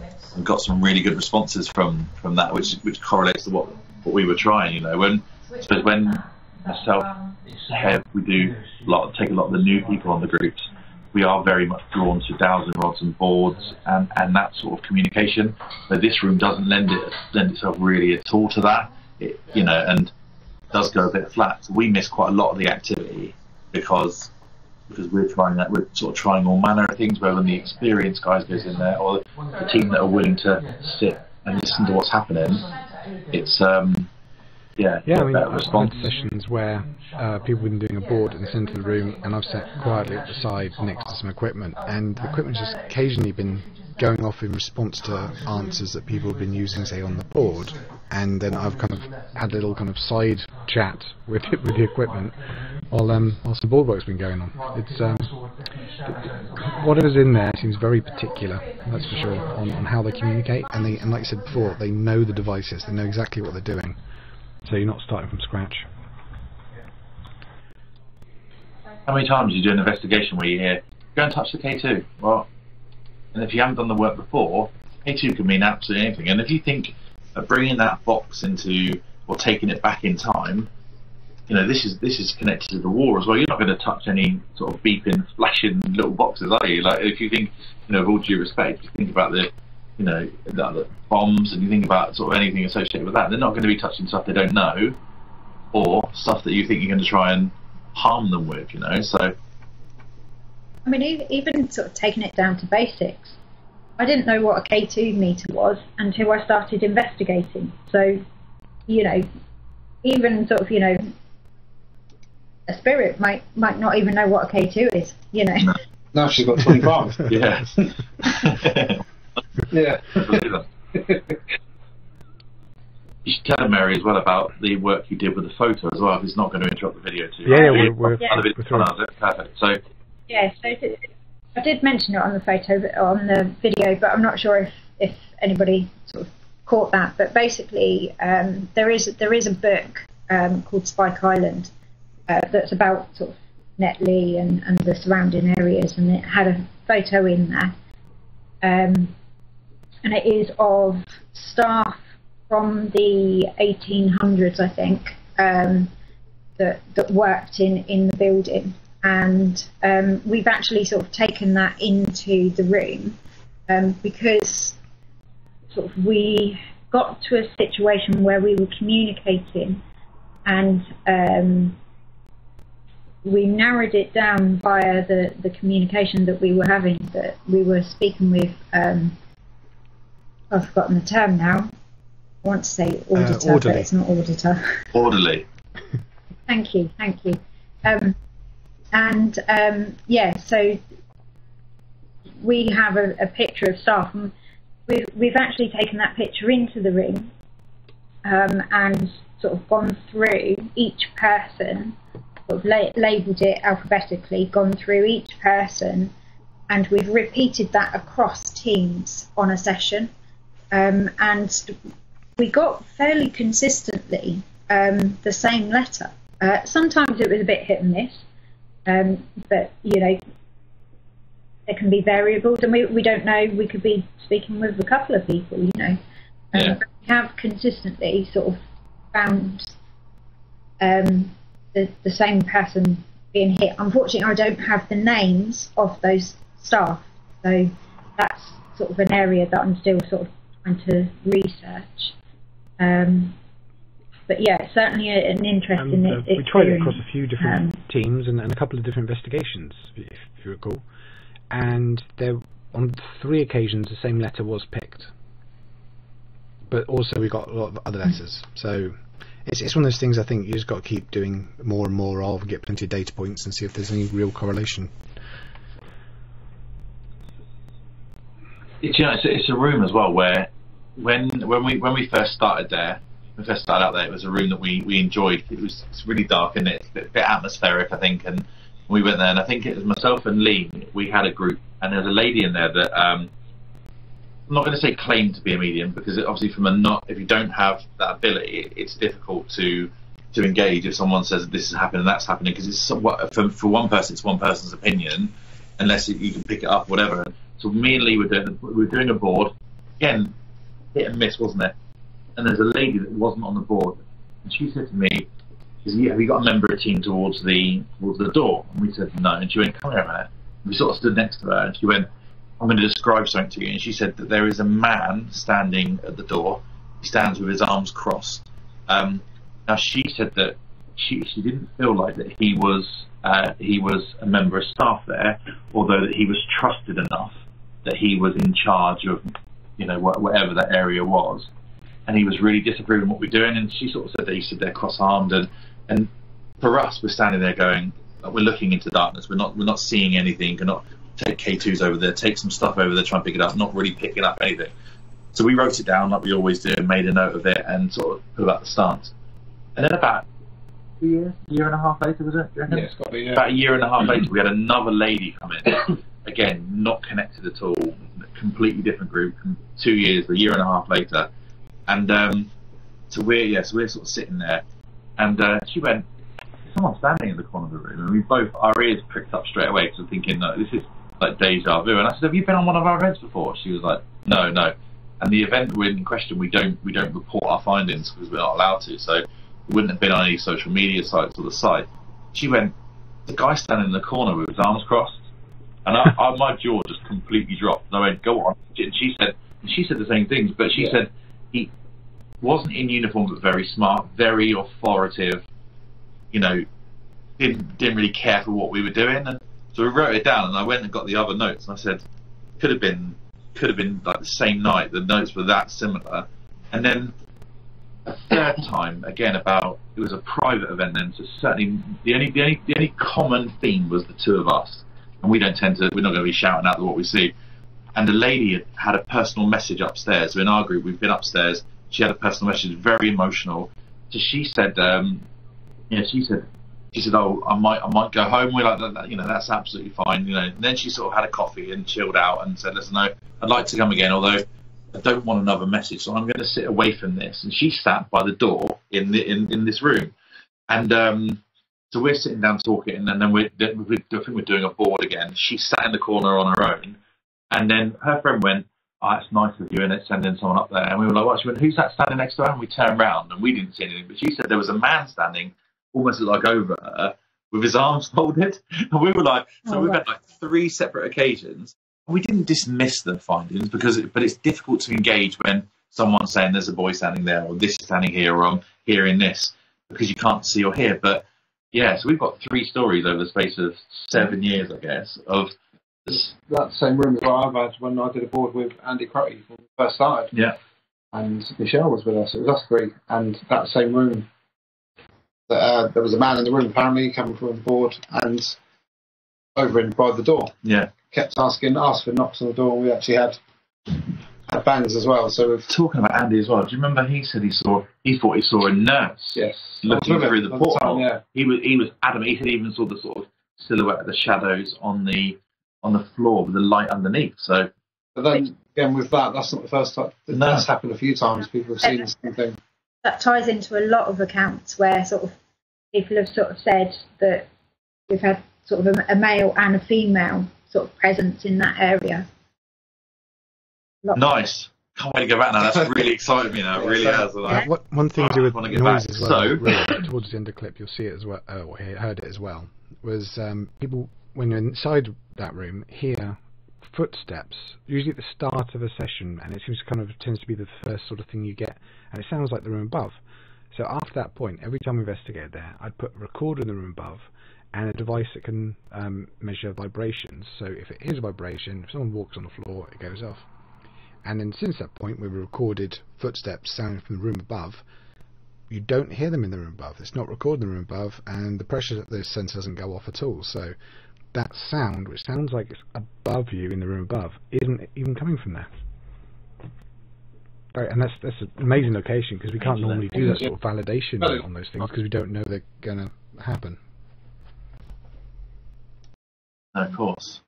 some really good responses from that, which correlates to what we were trying. You know, when myself, Hev, we do take a lot of the new people on the groups. We are very much drawn to dowsing rods and boards and that sort of communication. But this room doesn't lend itself really at all to that. It, you know, and does go a bit flat. So we miss quite a lot of the activity because we're trying that. We're sort of trying all manner of things. Where when the experienced guys goes in there, or the team that are willing to sit and listen to what's happening, it's I mean, I've had sessions where people have been doing a board in the centre of the room, and I've sat quietly at the side next to some equipment, and the equipment's just occasionally been going off in response to answers that people have been using, say, on the board, and then I've kind of had a little kind of side chat with the equipment while some board work's been going on. It's whatever's in there seems very particular, that's for sure, on how they communicate, and like I said before, they know the devices, they know exactly what they're doing. So you're not starting from scratch. How many times do you do an investigation where you hear, go and touch the K2? Well, and if you haven't done the work before, K2 can mean absolutely anything. And if you think of bringing that box into, or taking it back in time, you know, this is connected to the war as well. You're not going to touch any sort of beeping, flashing little boxes, are you? Like, if you think, you know, with all due respect, you think about the bombs, and you think about sort of anything associated with that, they're not going to be touching stuff they don't know, or stuff that you think you're going to try and harm them with, you know. So I mean, even sort of taking it down to basics, I didn't know what a K2 meter was until I started investigating. So, you know, even sort of, you know, a spirit might not even know what a K2 is, you know. Now she's got 25. yeah. Yeah. You should tell Mary as well about the work you did with the photo as well, if it's not going to interrupt the video too. Yeah, we're perfect. So yeah, so I did mention it on the on the video, but I'm not sure if anybody sort of caught that. But basically, there is a book called Spike Island that's about sort of Netley and the surrounding areas, and it had a photo in there. And it is of staff from the 1800s, I think, that worked in the building, and we've actually sort of taken that into the room because sort of we got to a situation where we were communicating, and we narrowed it down via the communication that we were having, that we were speaking with, I've forgotten the term now. I want to say auditor, but it's not auditor. Orderly. Thank you. Yeah, so we have a picture of staff, and we've actually taken that picture into the room, and sort of gone through each person, sort of labelled it alphabetically, gone through each person, and we've repeated that across teams on a session, and we got fairly consistently the same letter. Sometimes it was a bit hit and miss, but you know, there can be variables, and we don't know. We could be speaking with a couple of people, you know. But we have consistently sort of found the same person being hit. Unfortunately, I don't have the names of those staff, so that's sort of an area that I'm still sort of trying to research. But yeah, certainly an interesting experience. We tried it across a few different teams and a couple of different investigations, if you recall. And there, on 3 occasions, the same letter was picked. But also we got a lot of other letters. So it's one of those things I think you just got to keep doing more and more of, and get plenty of data points and see if there's any real correlation. It's a room as well where when we first started there, when we first started out there, it was a room that we enjoyed. It's really dark and it's a bit atmospheric, I think, and we went there, and I think it was myself and Lee, we had a group, and there was a lady in there that I'm not going to say claimed to be a medium, because obviously if you don't have that ability, it's difficult to engage if someone says this is happening and that's happening, because it's somewhat, for one person it's one person's opinion, unless you can pick it up, whatever. So me and Lee were doing a board, again, hit and miss, wasn't it? And there's a lady that wasn't on the board, and she said to me, have you got a member of the team towards the door? And we said no, and she went, come here a minute. We sort of stood next to her, and she went, I'm going to describe something to you. And she said that there is a man standing at the door. He stands with his arms crossed. Now she said that she didn't feel like that he was a member of staff there, although that he was trusted enough that he was in charge of, you know, whatever that area was, and he was really disapproving of what we're doing. And she sort of said that he stood there cross-armed, and for us, we're standing there going, we're looking into darkness. We're not seeing anything. We're not take K2s over there, take some stuff over there, try and pick it up. Not really picking up anything. So we wrote it down like we always do, and made a note of it, and sort of put out the stance. And then about a year and a half later, was it? Yeah, it's got to be, yeah. About a year and a half later, we had another lady come in. Again, not connected at all, completely different group. 2 years, a year and a half later, and so we're sort of sitting there, and she went, someone standing in the corner of the room, and we both, our ears pricked up straight away, because we're thinking, no, this is like deja vu. And I said, have you been on one of our events before? She was like, no. And the event in question, we don't report our findings because we're not allowed to, so it wouldn't have been on any social media sites or the site. She went, the guy standing in the corner with his arms crossed, and my jaw just completely dropped. And I went, go on. And she said the same things, but she said he wasn't in uniform, but very smart, very authoritative, you know, didn't really care for what we were doing. And so we wrote it down, and I went and got the other notes, and I said, could have been like the same night. The notes were that similar. And then a third time, again, it was a private event then, so certainly the only common theme was the two of us, and we're not going to be shouting out what we see. And the lady had a personal message upstairs. So in our group, we've been upstairs. She had a personal message, very emotional. So she said, she said, oh, I might go home. We're like, that, you know, that's absolutely fine, you know. And then she sort of had a coffee and chilled out and said, listen, no, I'd like to come again, although I don't want another message, so I'm going to sit away from this. And she sat by the door in this room, and so we're sitting down talking, and then I think we're doing a board again. She sat in the corner on her own, and then her friend went, oh, it's nice of you, and it's sending someone up there. And we were like, what? She went, who's that standing next to her? And we turned around, and we didn't see anything, but she said there was a man standing almost like over her with his arms folded, and we were like, so we've had like 3 separate occasions. We didn't dismiss the findings, but it's difficult to engage when someone's saying there's a boy standing there, or this is standing here, or I'm hearing this, because you can't see or hear. But yeah, so we've got 3 stories over the space of 7 years, I guess, of this. That same room as well I've had when I did a board with Andy Crotty when we first started. Yeah. And Michelle was with us. It was us 3, and that same room. There was a man in the room apparently coming from the board and over in by the door. Yeah. Kept asked for knocks on the door, and we actually had had bangs as well. So we've Talking about Andy as well, do you remember he said he thought he saw a nurse looking through the portal? Yeah. He was adamant. He said he even saw the sort of silhouette of the shadows on the floor with the light underneath. So, but then again with that's not the first time. That's happened a few times. People have seen the same thing. That ties into a lot of accounts where sort of people have sort of said that we've had sort of a male and a female sort of presence in that area. Nice. Can't wait to go back now. That's really excited me now. It really has. One thing to do with noise as well, So, really, towards the end of the clip, you'll see it as well, or heard it as well, was people, when you're inside that room, hear footsteps, usually at the start of a session, and it seems tends to be the first sort of thing you get, and it sounds like the room above. So after that point, every time we investigated there, I'd put a recorder in the room above and a device that can measure vibrations. So if it hears a vibration, if someone walks on the floor, it goes off. And then since that point, we've recorded footsteps sounding from the room above. You don't hear them in the room above. It's not recorded in the room above, and the pressure of the sensor doesn't go off at all. So that sound, which sounds like it's above you in the room above, isn't even coming from there. Right, and that's an amazing location, because we can't normally do that sort of validation on those things, because we don't know they're going to happen. No, of course.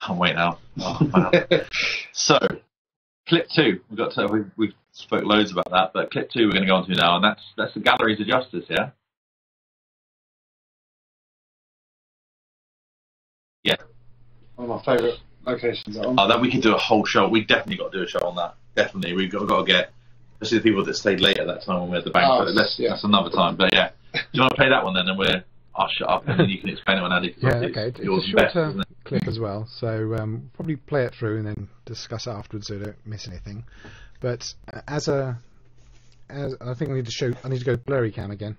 Can't wait now. Oh, man. So, clip 2. We've spoke loads about that, but clip 2 we're going to go on to now, and that's the Galleries of Justice, yeah? Yeah. One of my favourite locations. That we could do a whole show. We definitely got to do a show on that. Definitely, we've got to get, especially the people that stayed late at that time when we had the bank. That's another time. But yeah, do you want to play that one then? And I'll shut up and then you can explain it when Andy. Yeah, okay. It's a shorter clip as well, so probably play it through and then discuss it afterwards so you don't miss anything. But as I think I need to go blurry cam again.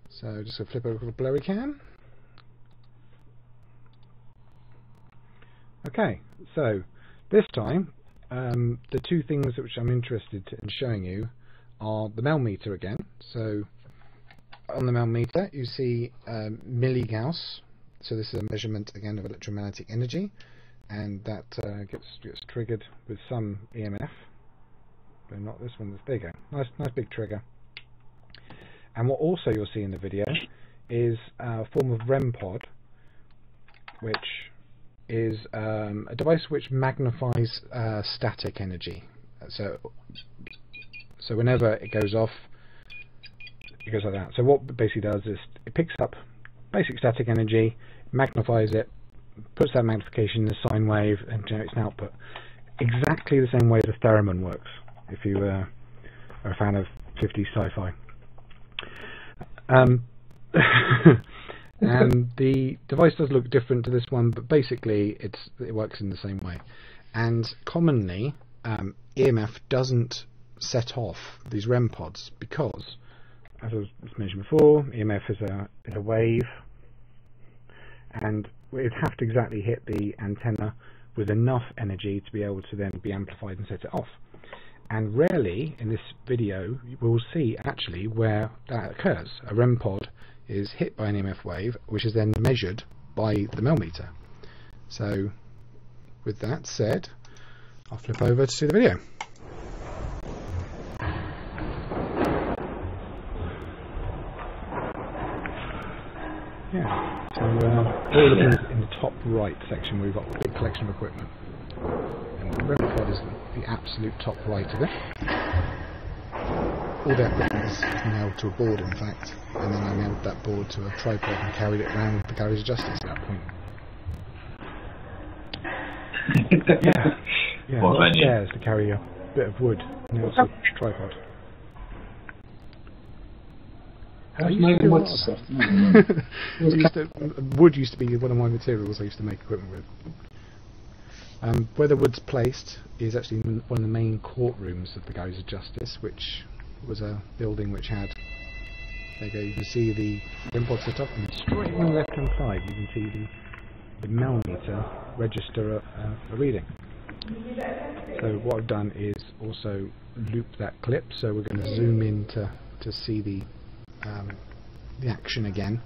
So just going to flip over to the blurry cam. Okay, so this time the two things which I'm interested in showing you are the Mel meter again. So on the Mel meter you see milligauss. So this is a measurement again of electromagnetic energy, and that gets triggered with some EMF. But not this one. There you go. Nice big trigger. And what also you'll see in the video is a form of REM pod, which is a device which magnifies static energy. So whenever it goes off, it goes like that. So what it basically does is it picks up basic static energy, magnifies it, puts that magnification in a sine wave, and generates an output. Exactly the same way as a theremin works, if you are a fan of 50s sci-fi. And the device does look different to this one, but basically it works in the same way. And commonly EMF doesn't set off these REM pods because, as I was mentioned before, EMF is a wave, and it'd have to exactly hit the antenna with enough energy to be able to then be amplified and set it off. And rarely in this video we'll see actually where that occurs. A REM pod is hit by an EMF wave, which is then measured by the Mel meter. So with that said, I'll flip over to see the video. Yeah, so we're looking in the top right section where we've got a big collection of equipment. And the REM pod is the absolute top right of it. All the equipment is nailed to a board, in fact, and then I nailed that board to a tripod and carried it around the Galleries of Justice at that point. Yeah, not stairs to carry a bit of wood nailed to a tripod. Wood used to be one of my materials I used to make equipment with. Where the wood's placed is actually one of the main courtrooms of the Galleries of Justice, which was a building which had, there you go, you can see the REM pod set up, and straight on the left hand side you can see the Mel meter register a reading. So what I've done is also loop that clip, so we're going to zoom in to see the action again,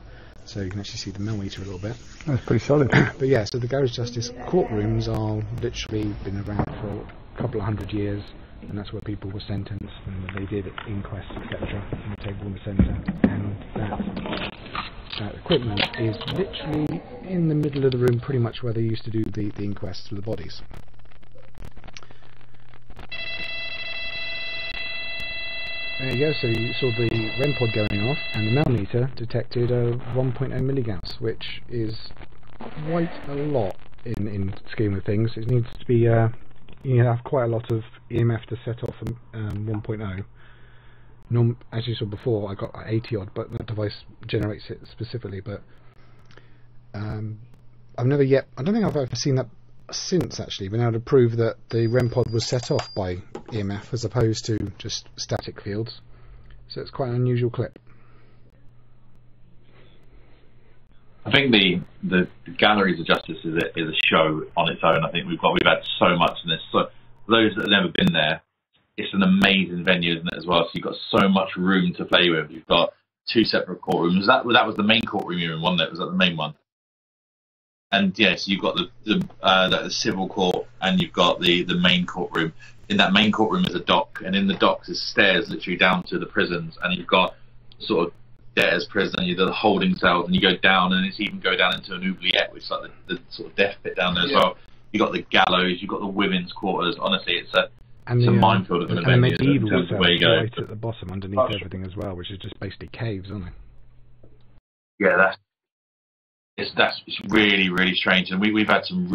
so you can actually see the millimeter a little bit. That's pretty solid. But yeah, so the Garage Justice courtrooms are literally been around for a couple of 100 years, and that's where people were sentenced, and they did inquests, etc. in the table in the centre, and that equipment is literally in the middle of the room, pretty much where they used to do the inquests for the bodies. There you go, so you saw the REM pod going off, and the millimeter detected 1.0 milligauss, which is quite a lot in scheme of things. It needs to be, you have quite a lot of EMF to set off 1.0. As you saw before, I got 80 odd, but that device generates it specifically. But I've never yet, I don't think I've ever seen that since actually been able to prove that the REM pod was set off by EMF as opposed to just static fields. So it's quite an unusual clip. I think the Galleries of Justice is a show on its own. I think we've had so much in this. So for those that have never been there, it's an amazing venue, isn't it, as well? So you've got so much room to play with. You've got 2 separate courtrooms. That was the main courtroom you're in, wasn't it? Was that the main one? And yes, you've got the civil court, and you've got the main courtroom. In that main courtroom is a dock, and in the docks is stairs literally down to the prisons, and you've got sort of debtors' prison, you've got the holding cells, and you go down, and it's even go down into an oubliette, which is like the sort of death pit down there as well. You've got the gallows, you've got the women's quarters. Honestly, it's a minefield of an event. And the medieval cells where you go. right at the bottom underneath everything as well, which is just basically caves, aren't they? Yeah, that's really, really strange, and we've had some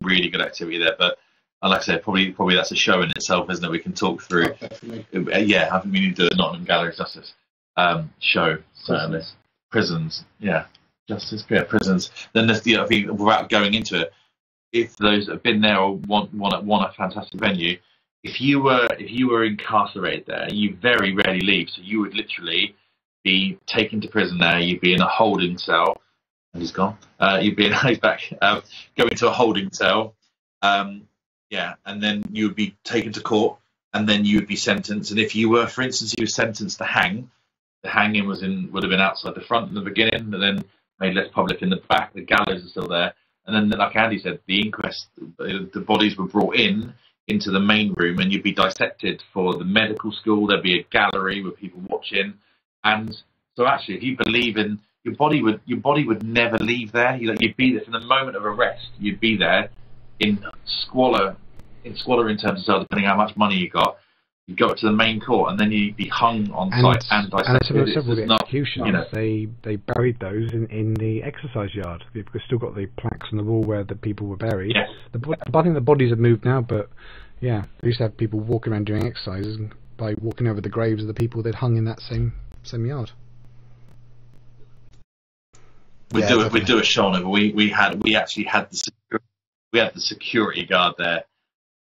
really good activity there. But like I said, probably that's a show in itself, isn't it? We can talk through. Yeah, I think we need to do a Nottingham Gallery of Justice show. Certainly, prisons. Yeah, justice. Yeah, prisons. Then there's I think without going into it, if those that have been there or want a fantastic venue, if you were incarcerated there, you very rarely leave. So you would literally be taken to prison there. You'd be in a holding cell. He's gone. You'd be he's back. Go into a holding cell, yeah, and then you would be taken to court, and then you would be sentenced. And if you were, for instance, you were sentenced to hang, the hanging would have been outside the front in the beginning, but then made less public in the back. The gallows are still there, and then, like Andy said, the inquest, the bodies were brought into the main room, and you'd be dissected for the medical school. There'd be a gallery with people watching, and so actually, if you believe in your body would never leave there. You'd be there from the moment of arrest. You'd be there in squalor in terms of depending on how much money you got. You'd go up to the main court, and then you'd be hung on site and dissected. And several of the executions, they buried those in the exercise yard. We've still got the plaques on the wall where the people were buried. Yes. I think the bodies have moved now, but yeah, they used to have people walking around doing exercises by walking over the graves of the people they'd hung in that same yard. We'd do a show on it, but we actually had the security guard there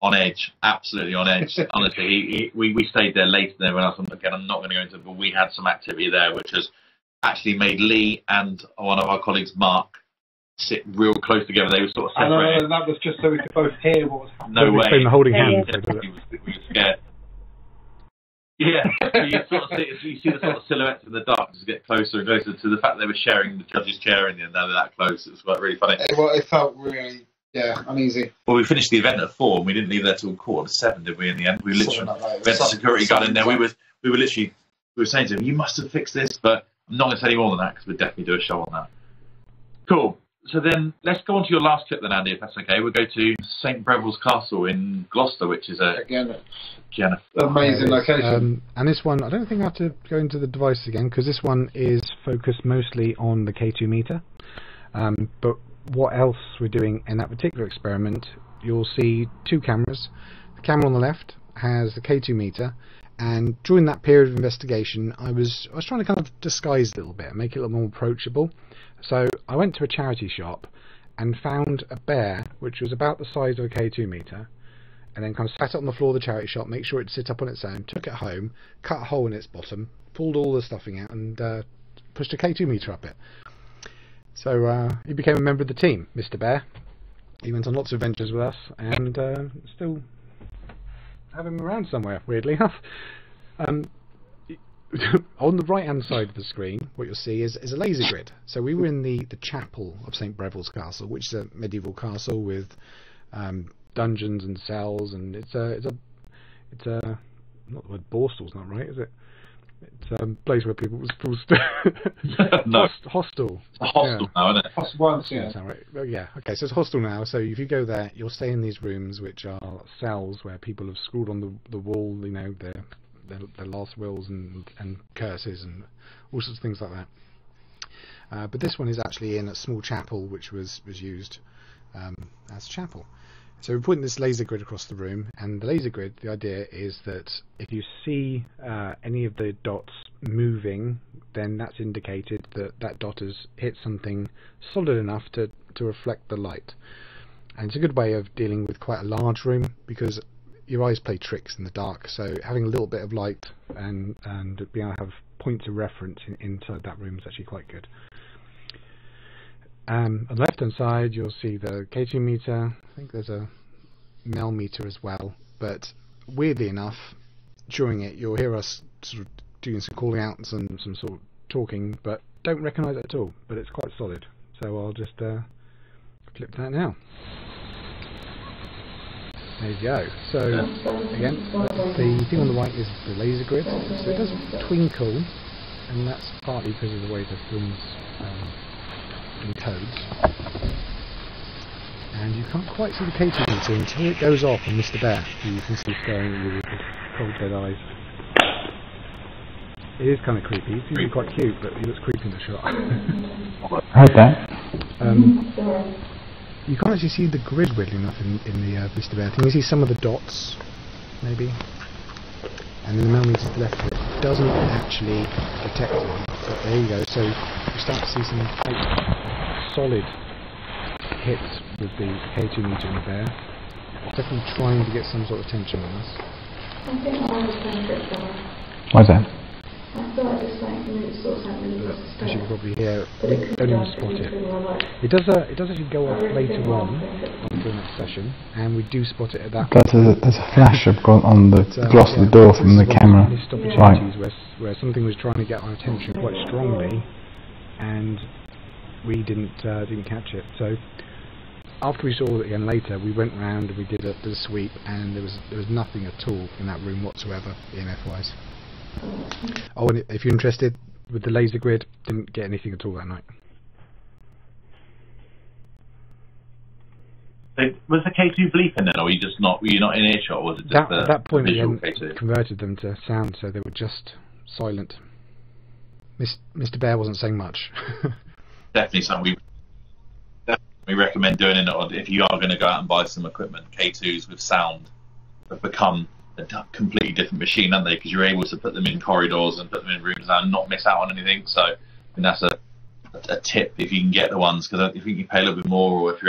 on edge, absolutely on edge. Honestly, we stayed there later than everyone else. Again, I'm not going to go into it, but we had some activity there, which has actually made Lee and one of our colleagues, Mark, sit real close together. They were sort of separated. And that was just so we could both hear what was happening. No way. They were holding hands. We were scared. Yeah, so you see the sort of silhouettes in the dark as you get closer and closer to the fact that they were sharing the judge's chair in the end. They were that close. It was quite really funny. It felt really, uneasy. Well, we finished the event at 4, and we didn't leave there till 7:15, did we? In the end, we literally went to security guard in there. We were saying to him, "You must have fixed this," but I'm not going to say any more than that because we'll definitely do a show on that. Cool. So then let's go on to your last clip then, Andy, if that's okay. We'll go to St. Breville's Castle in Gloucester, which is amazing location. And this one, I don't think I have to go into the device again, because this one is focused mostly on the K2 meter. But what else we're doing in that particular experiment, you'll see 2 cameras. The camera on the left has the K2 meter, and during that period of investigation, I was trying to kind of disguise it a little bit and make it a little more approachable. So I went to a charity shop and found a bear which was about the size of a K2 meter, and then kind of sat it on the floor of the charity shop, make sure it'd sit up on its own, took it home, cut a hole in its bottom, pulled all the stuffing out, and pushed a K2 meter up it. So he became a member of the team, Mr. Bear. He went on lots of adventures with us, and still have him around somewhere, weirdly enough. on the right hand side of the screen, what you'll see is a laser grid. So we were in the chapel of St. Breville's Castle, which is a medieval castle with dungeons and cells, and it's a not the word borstal's not right, is it? It's a place where people was No. hostel. It's a hostel now, isn't it? That's once, yeah. Is that right? Well, yeah. Okay, so it's hostel now. So if you go there, you'll stay in these rooms, which are cells where people have scrawled on the wall, you know, their last wills and curses and all sorts of things like that. But this one is actually in a small chapel, which was used as chapel. So we're putting this laser grid across the room, and the laser grid, the idea is that if you see any of the dots moving, then that's indicated that that dot has hit something solid enough to reflect the light. And it's a good way of dealing with quite a large room, because your eyes play tricks in the dark, so having a little bit of light and being able to have points of reference inside that room is actually quite good. On the left hand side you'll see the K2 meter. I think there's a Mel meter as well, but weirdly enough during it you'll hear us sort of doing some calling outs and some sort of talking, but don't recognise it at all, but it's quite solid. So I'll just clip that now. There you go. So again, the thing on the right is the laser grid, so it does twinkle, and that's partly because of the way the film's encodes. And you can't quite see the K2 meter until it goes off on Mr. Bear, who you can see staring at you with his cold dead eyes. It is kind of creepy. He's usually quite cute, but he looks creepy in the shot. Heard that. You can't actually see the grid weirdly enough in the Mr. Bear thing. You see some of the dots, maybe, and then the millimeter to the left of it doesn't actually detect them. But there you go. So you start to see some quite solid hits with the K2 meter in the bear. It's definitely trying to get some sort of tension on us. I think I was going to it. What's that? I feel like it's like really sort of really As you can probably hear, you don't even spot it. It does actually go off later on during that session, and we do spot it at that point. There's a flash on the gloss of the door from the camera. Missed opportunities where something was trying to get our attention quite strongly, and we didn't catch it. So after we saw it again later, we went round and we did a sweep, and there was nothing at all in that room whatsoever, EMF wise. Oh, and if you're interested, with the laser grid, didn't get anything at all that night. Was the K2 bleeping then, or were you not in earshot, or was it just at that point we visual hadn't K2? converted them to sound, so they were just silent. Mr. Bear wasn't saying much. Definitely something we recommend doing, if you are going to go out and buy some equipment. K2s with sound have become a completely different machine, aren't they? Because you're able to put them in corridors and put them in rooms and not miss out on anything. So I mean, that's a tip if you can get the ones, because I think you pay a little bit more, or if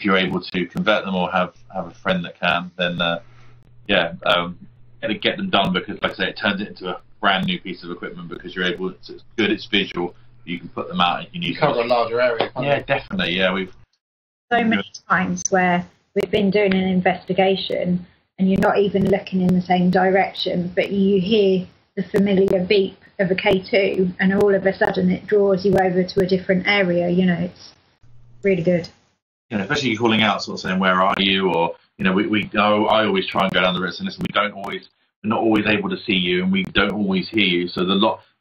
you're able to convert them or have a friend that can, then get them done, because like I say, it turns it into a brand new piece of equipment, because you're able to, it's good, it's visual, you can put them out and you can use cover a larger area. Yeah, definitely. Yeah, we've so many times where we've been doing an investigation and you're not even looking in the same direction, but you hear the familiar beep of a K2, and all of a sudden it draws you over to a different area. You know, it's really good. You know, especially calling out, sort of saying, "Where are you?" Or I always try and go down the road and listen. We're not always able to see you, and we don't always hear you. So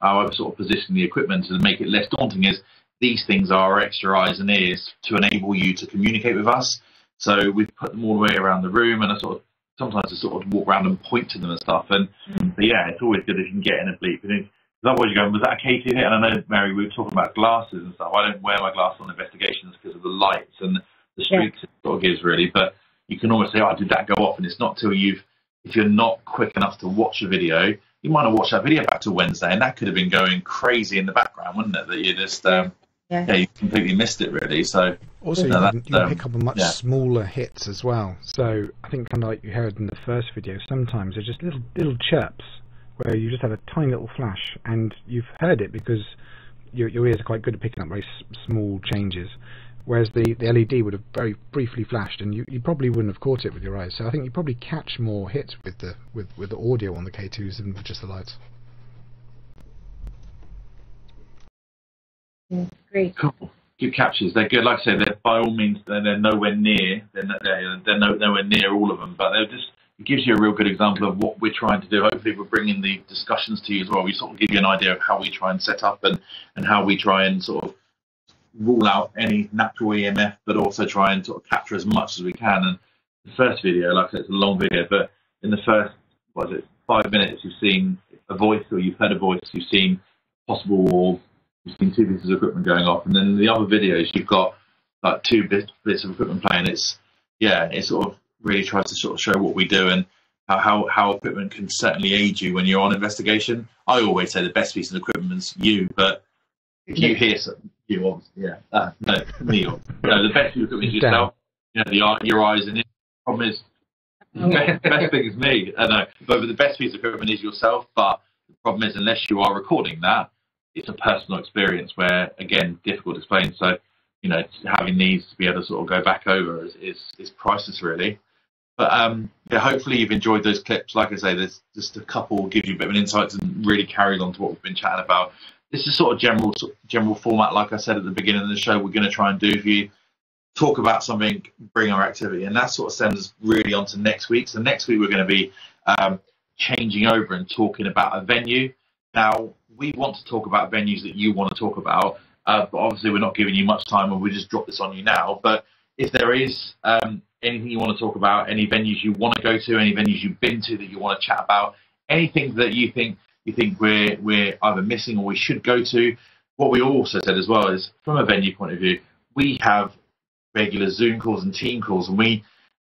how I've sort of positioned the equipment to make it less daunting is these things are extra eyes and ears to enable you to communicate with us. So we've put them all the way around the room, and sometimes I sort of walk around and point to them and stuff. And but yeah, it's always good if you can get in a bleep. Because otherwise you're going, was that a K2 hit? And I know, Mary, we were talking about glasses and stuff. I don't wear my glasses on investigations because of the lights and the streaks it sort of gives, really. But you can always say, oh, did that go off? And it's not till if you're not quick enough to watch a video, you might have watched that video back to Wednesday, and that could have been going crazy in the background, wouldn't it? That you just you completely missed it, really. So also, you pick up on much smaller hits as well. So I think kind of like you heard in the first video, sometimes they're just little chirps where you just have a tiny little flash, and you've heard it because your ears are quite good at picking up very small changes. Whereas the LED would have very briefly flashed, and you probably wouldn't have caught it with your eyes. So I think you probably catch more hits with the audio on the K2s than with just the lights. Yeah, agreed. Cool. Good captures. They're good. Like I say, they're by all means they're nowhere near. They're nowhere near all of them, but they're just. It gives you a real good example of what we're trying to do. Hopefully, we're bringing the discussions to you as well. We sort of give you an idea of how we try and set up and how we try and sort of rule out any natural EMF, but also try and sort of capture as much as we can. And the first video, like I said, it's a long video, but in the first, 5 minutes, you've seen a voice or you've heard a voice, you've seen possible wall, you've seen 2 pieces of equipment going off, and then in the other videos, you've got like 2 bits of equipment playing. It sort of really tries to sort of show what we do and how equipment can certainly aid you when you're on investigation. I always say the best piece of equipment is you, but if you hear something, you obviously, the best piece of equipment is yourself. You know, your eyes and it. Problem is, the best thing is me. I know, but the best piece of equipment is yourself. But the problem is, unless you are recording that, it's a personal experience where, again, difficult to explain. So, you know, having these to be able to sort of go back over is priceless, really. But hopefully you've enjoyed those clips. Like I say, there's just a couple give you a bit of an insight and really carries on to what we've been chatting about. This is sort of general format. Like I said at the beginning of the show, we're going to try and do for you. Talk about something, bring our activity, and that sort of sends us really on to next week. So next week we're going to be changing over and talking about a venue. Now, we want to talk about venues that you want to talk about, but obviously we're not giving you much time and we just drop this on you now. But if there is anything you want to talk about, any venues you want to go to, any venues you've been to that you want to chat about, anything that you think we're either missing or we should go to, what we also said as well is, from a venue point of view, we have regular Zoom calls and team calls, and we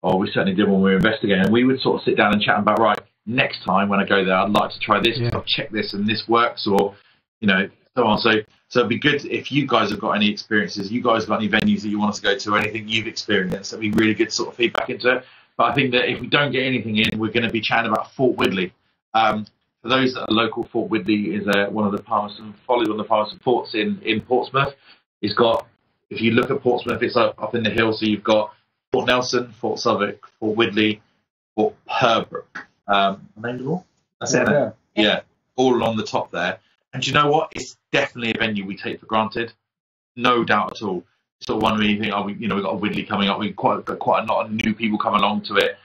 certainly did when we were investigating, and we would sort of sit down and chat about, right, next time when I go there, I'd like to try this, I'll check this and this works, or, you know, so on. So it'd be good if you guys have got any experiences, you guys have got any venues that you want us to go to, or anything you've experienced, that'd be really good sort of feedback into it. But I think that if we don't get anything in, we're going to be chatting about Fort Widley. For those that are local, Fort Widley is one of the Palmerston forts in Portsmouth. It's got, if you look at Portsmouth, it's up in the hill, so you've got Fort Nelson, Fort Southwark, Fort Widley, Fort Pembroke. Named them all? That's it. Yeah, all along the top there. And do you know what? It's definitely a venue we take for granted, no doubt at all. Sort of one where you think, we've got a Widley coming up. We've got quite a lot of new people come along to it.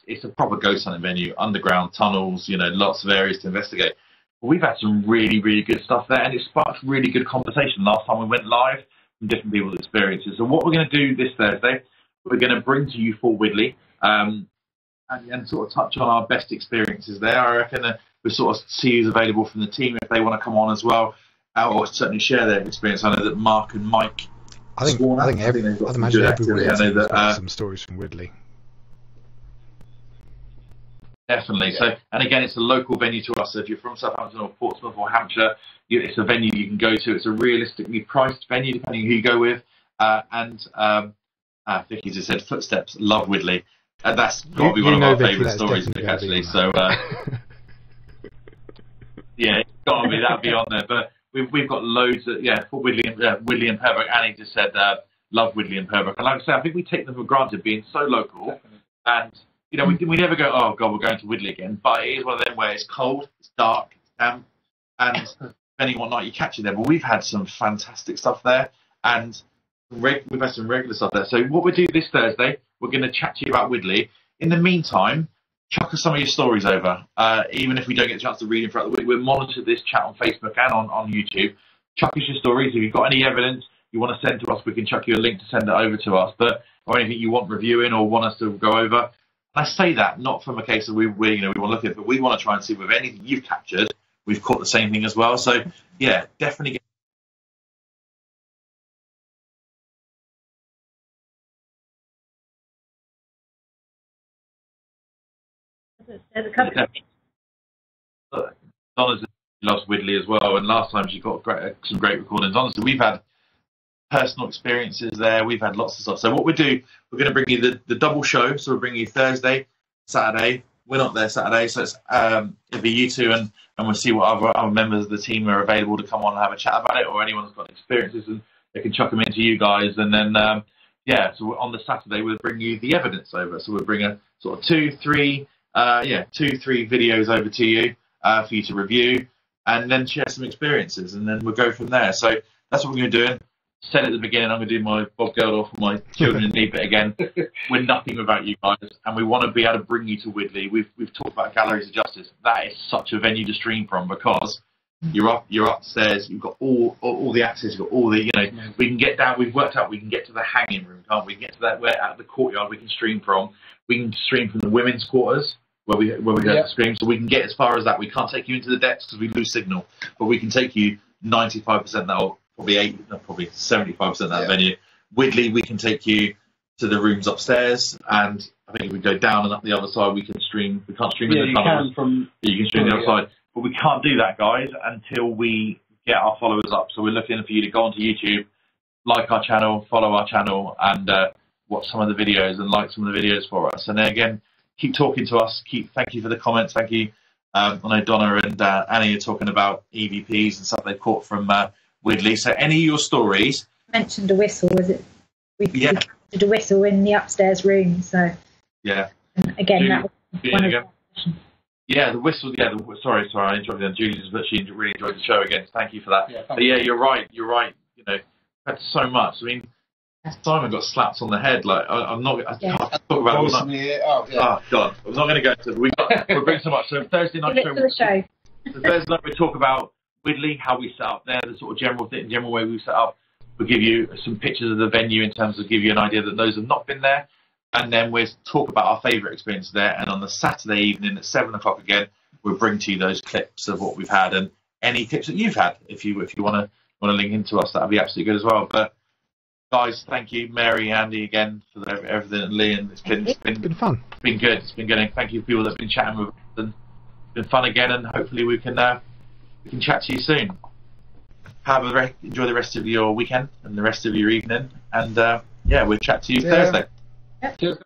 It's a proper ghost hunting venue, underground tunnels, lots of areas to investigate. But we've had some really, really good stuff there, and it sparked really good conversation last time we went live from different people's experiences. So what we're going to do this Thursday, we're going to bring to you Fort Widley and sort of touch on our best experiences there. I reckon we'll sort of see who's available from the team if they want to come on as well, or certainly share their experience. I know that Mark and Mike. I imagine everybody has got some stories from Widley. Definitely. So, and again, it's a local venue to us. So if you're from Southampton or Portsmouth or Hampshire, it's a venue you can go to. It's a realistically priced venue, depending on who you go with. Vicky just said footsteps. Love Widley. That's probably one of our favourite stories, actually. So, yeah, it's got to be. That'll be on there. But we've got loads of for Widley and Pembroke. Annie just said love Widley and Pembroke. And like I say, I think we take them for granted being so local. And we never go, oh God, we're going to Widley again. But it is one of them where it's cold, it's dark, it's damp, and depending on what night you catch it there. But we've had some fantastic stuff there, and we've had some regular stuff there. So what we'll do this Thursday, we're going to chat to you about Widley. In the meantime, chuck us some of your stories over. Even if we don't get a chance to read them throughout the week, we'll monitor this chat on Facebook and on YouTube. Chuck us your stories. If you've got any evidence you want to send to us, we can chuck you a link to send it over to us. Or anything you want reviewing or want us to go over. I say that not from a case of we want to look at it, but we want to try and see with anything you've captured, we've caught the same thing as well. So yeah, definitely. Donna's loves Widley as well, and last time she got some great recordings. Honestly, we've had personal experiences there. We've had lots of stuff. So what we do, we're going to bring you the double show. So we'll bring you Thursday, Saturday. We're not there Saturday, so it's it'll be you two, and we'll see what other members of the team are available to come on and have a chat about it, or anyone who's got experiences, and they can chuck them into you guys. And then so on the Saturday we'll bring you the evidence over. So we'll bring a sort of 2-3 videos over to you for you to review, and then share some experiences, and then we'll go from there. So That's what we're going to be doing. Said at the beginning, I'm going to do my Bob Geldof for my children in need bit again. We're nothing without you guys, and we want to be able to bring you to Widley. We've talked about Galleries of Justice. That is such a venue to stream from, because you're upstairs. You've got all the access. You've got all the We can get down. We've worked out we can get to the hanging room, can't we? We can get to that where at the courtyard we can stream from. We can stream from the women's quarters where we go to stream. So we can get as far as that. We can't take you into the depths because we lose signal, but we can take you 95% that, or probably 75% of that venue. Widley, we can take you to the rooms upstairs, and I think if we go down and up the other side, we can stream. We can't stream in the tunnels. You can stream the other side, but we can't do that, guys, until we get our followers up. So we're looking for you to go onto YouTube, like our channel, follow our channel, and watch some of the videos and like some of the videos for us. And then again, keep talking to us. Thank you for the comments. Thank you. I know Donna and Annie are talking about EVPs and stuff they've caught from Widley. So any of your stories? Mentioned a whistle, was it? We did a whistle in the upstairs room. So yeah. And again, that was one of the questions. Yeah, the whistle. Yeah, sorry, I interrupted you. Julie, but she really enjoyed the show again. Thank you for that. But yeah, you're right. You're right. You know, that's so much. I mean, Simon got slapped on the head. Like I can't talk about it. Oh God, I'm not going to go into it. We're bringing so much. So Thursday night show. So Thursday night we talk about Widley, how we set up there, the sort of general way we set up. We'll give you some pictures of the venue in terms of give you an idea that those have not been there, and then we'll talk about our favourite experience there. And on the Saturday evening at 7 o'clock again, we'll bring to you those clips of what we've had and any clips that you've had. If you want to link into us, that'd be absolutely good as well. But guys, thank you, Mary, Andy, again for everything, and Lee, and it's been fun. It's been good. It's been good. And thank you to people that've been chatting with us. And it's been fun again, and hopefully we can chat to you soon. Enjoy the rest of your weekend and the rest of your evening, and we'll chat to you Thursday. Cheers.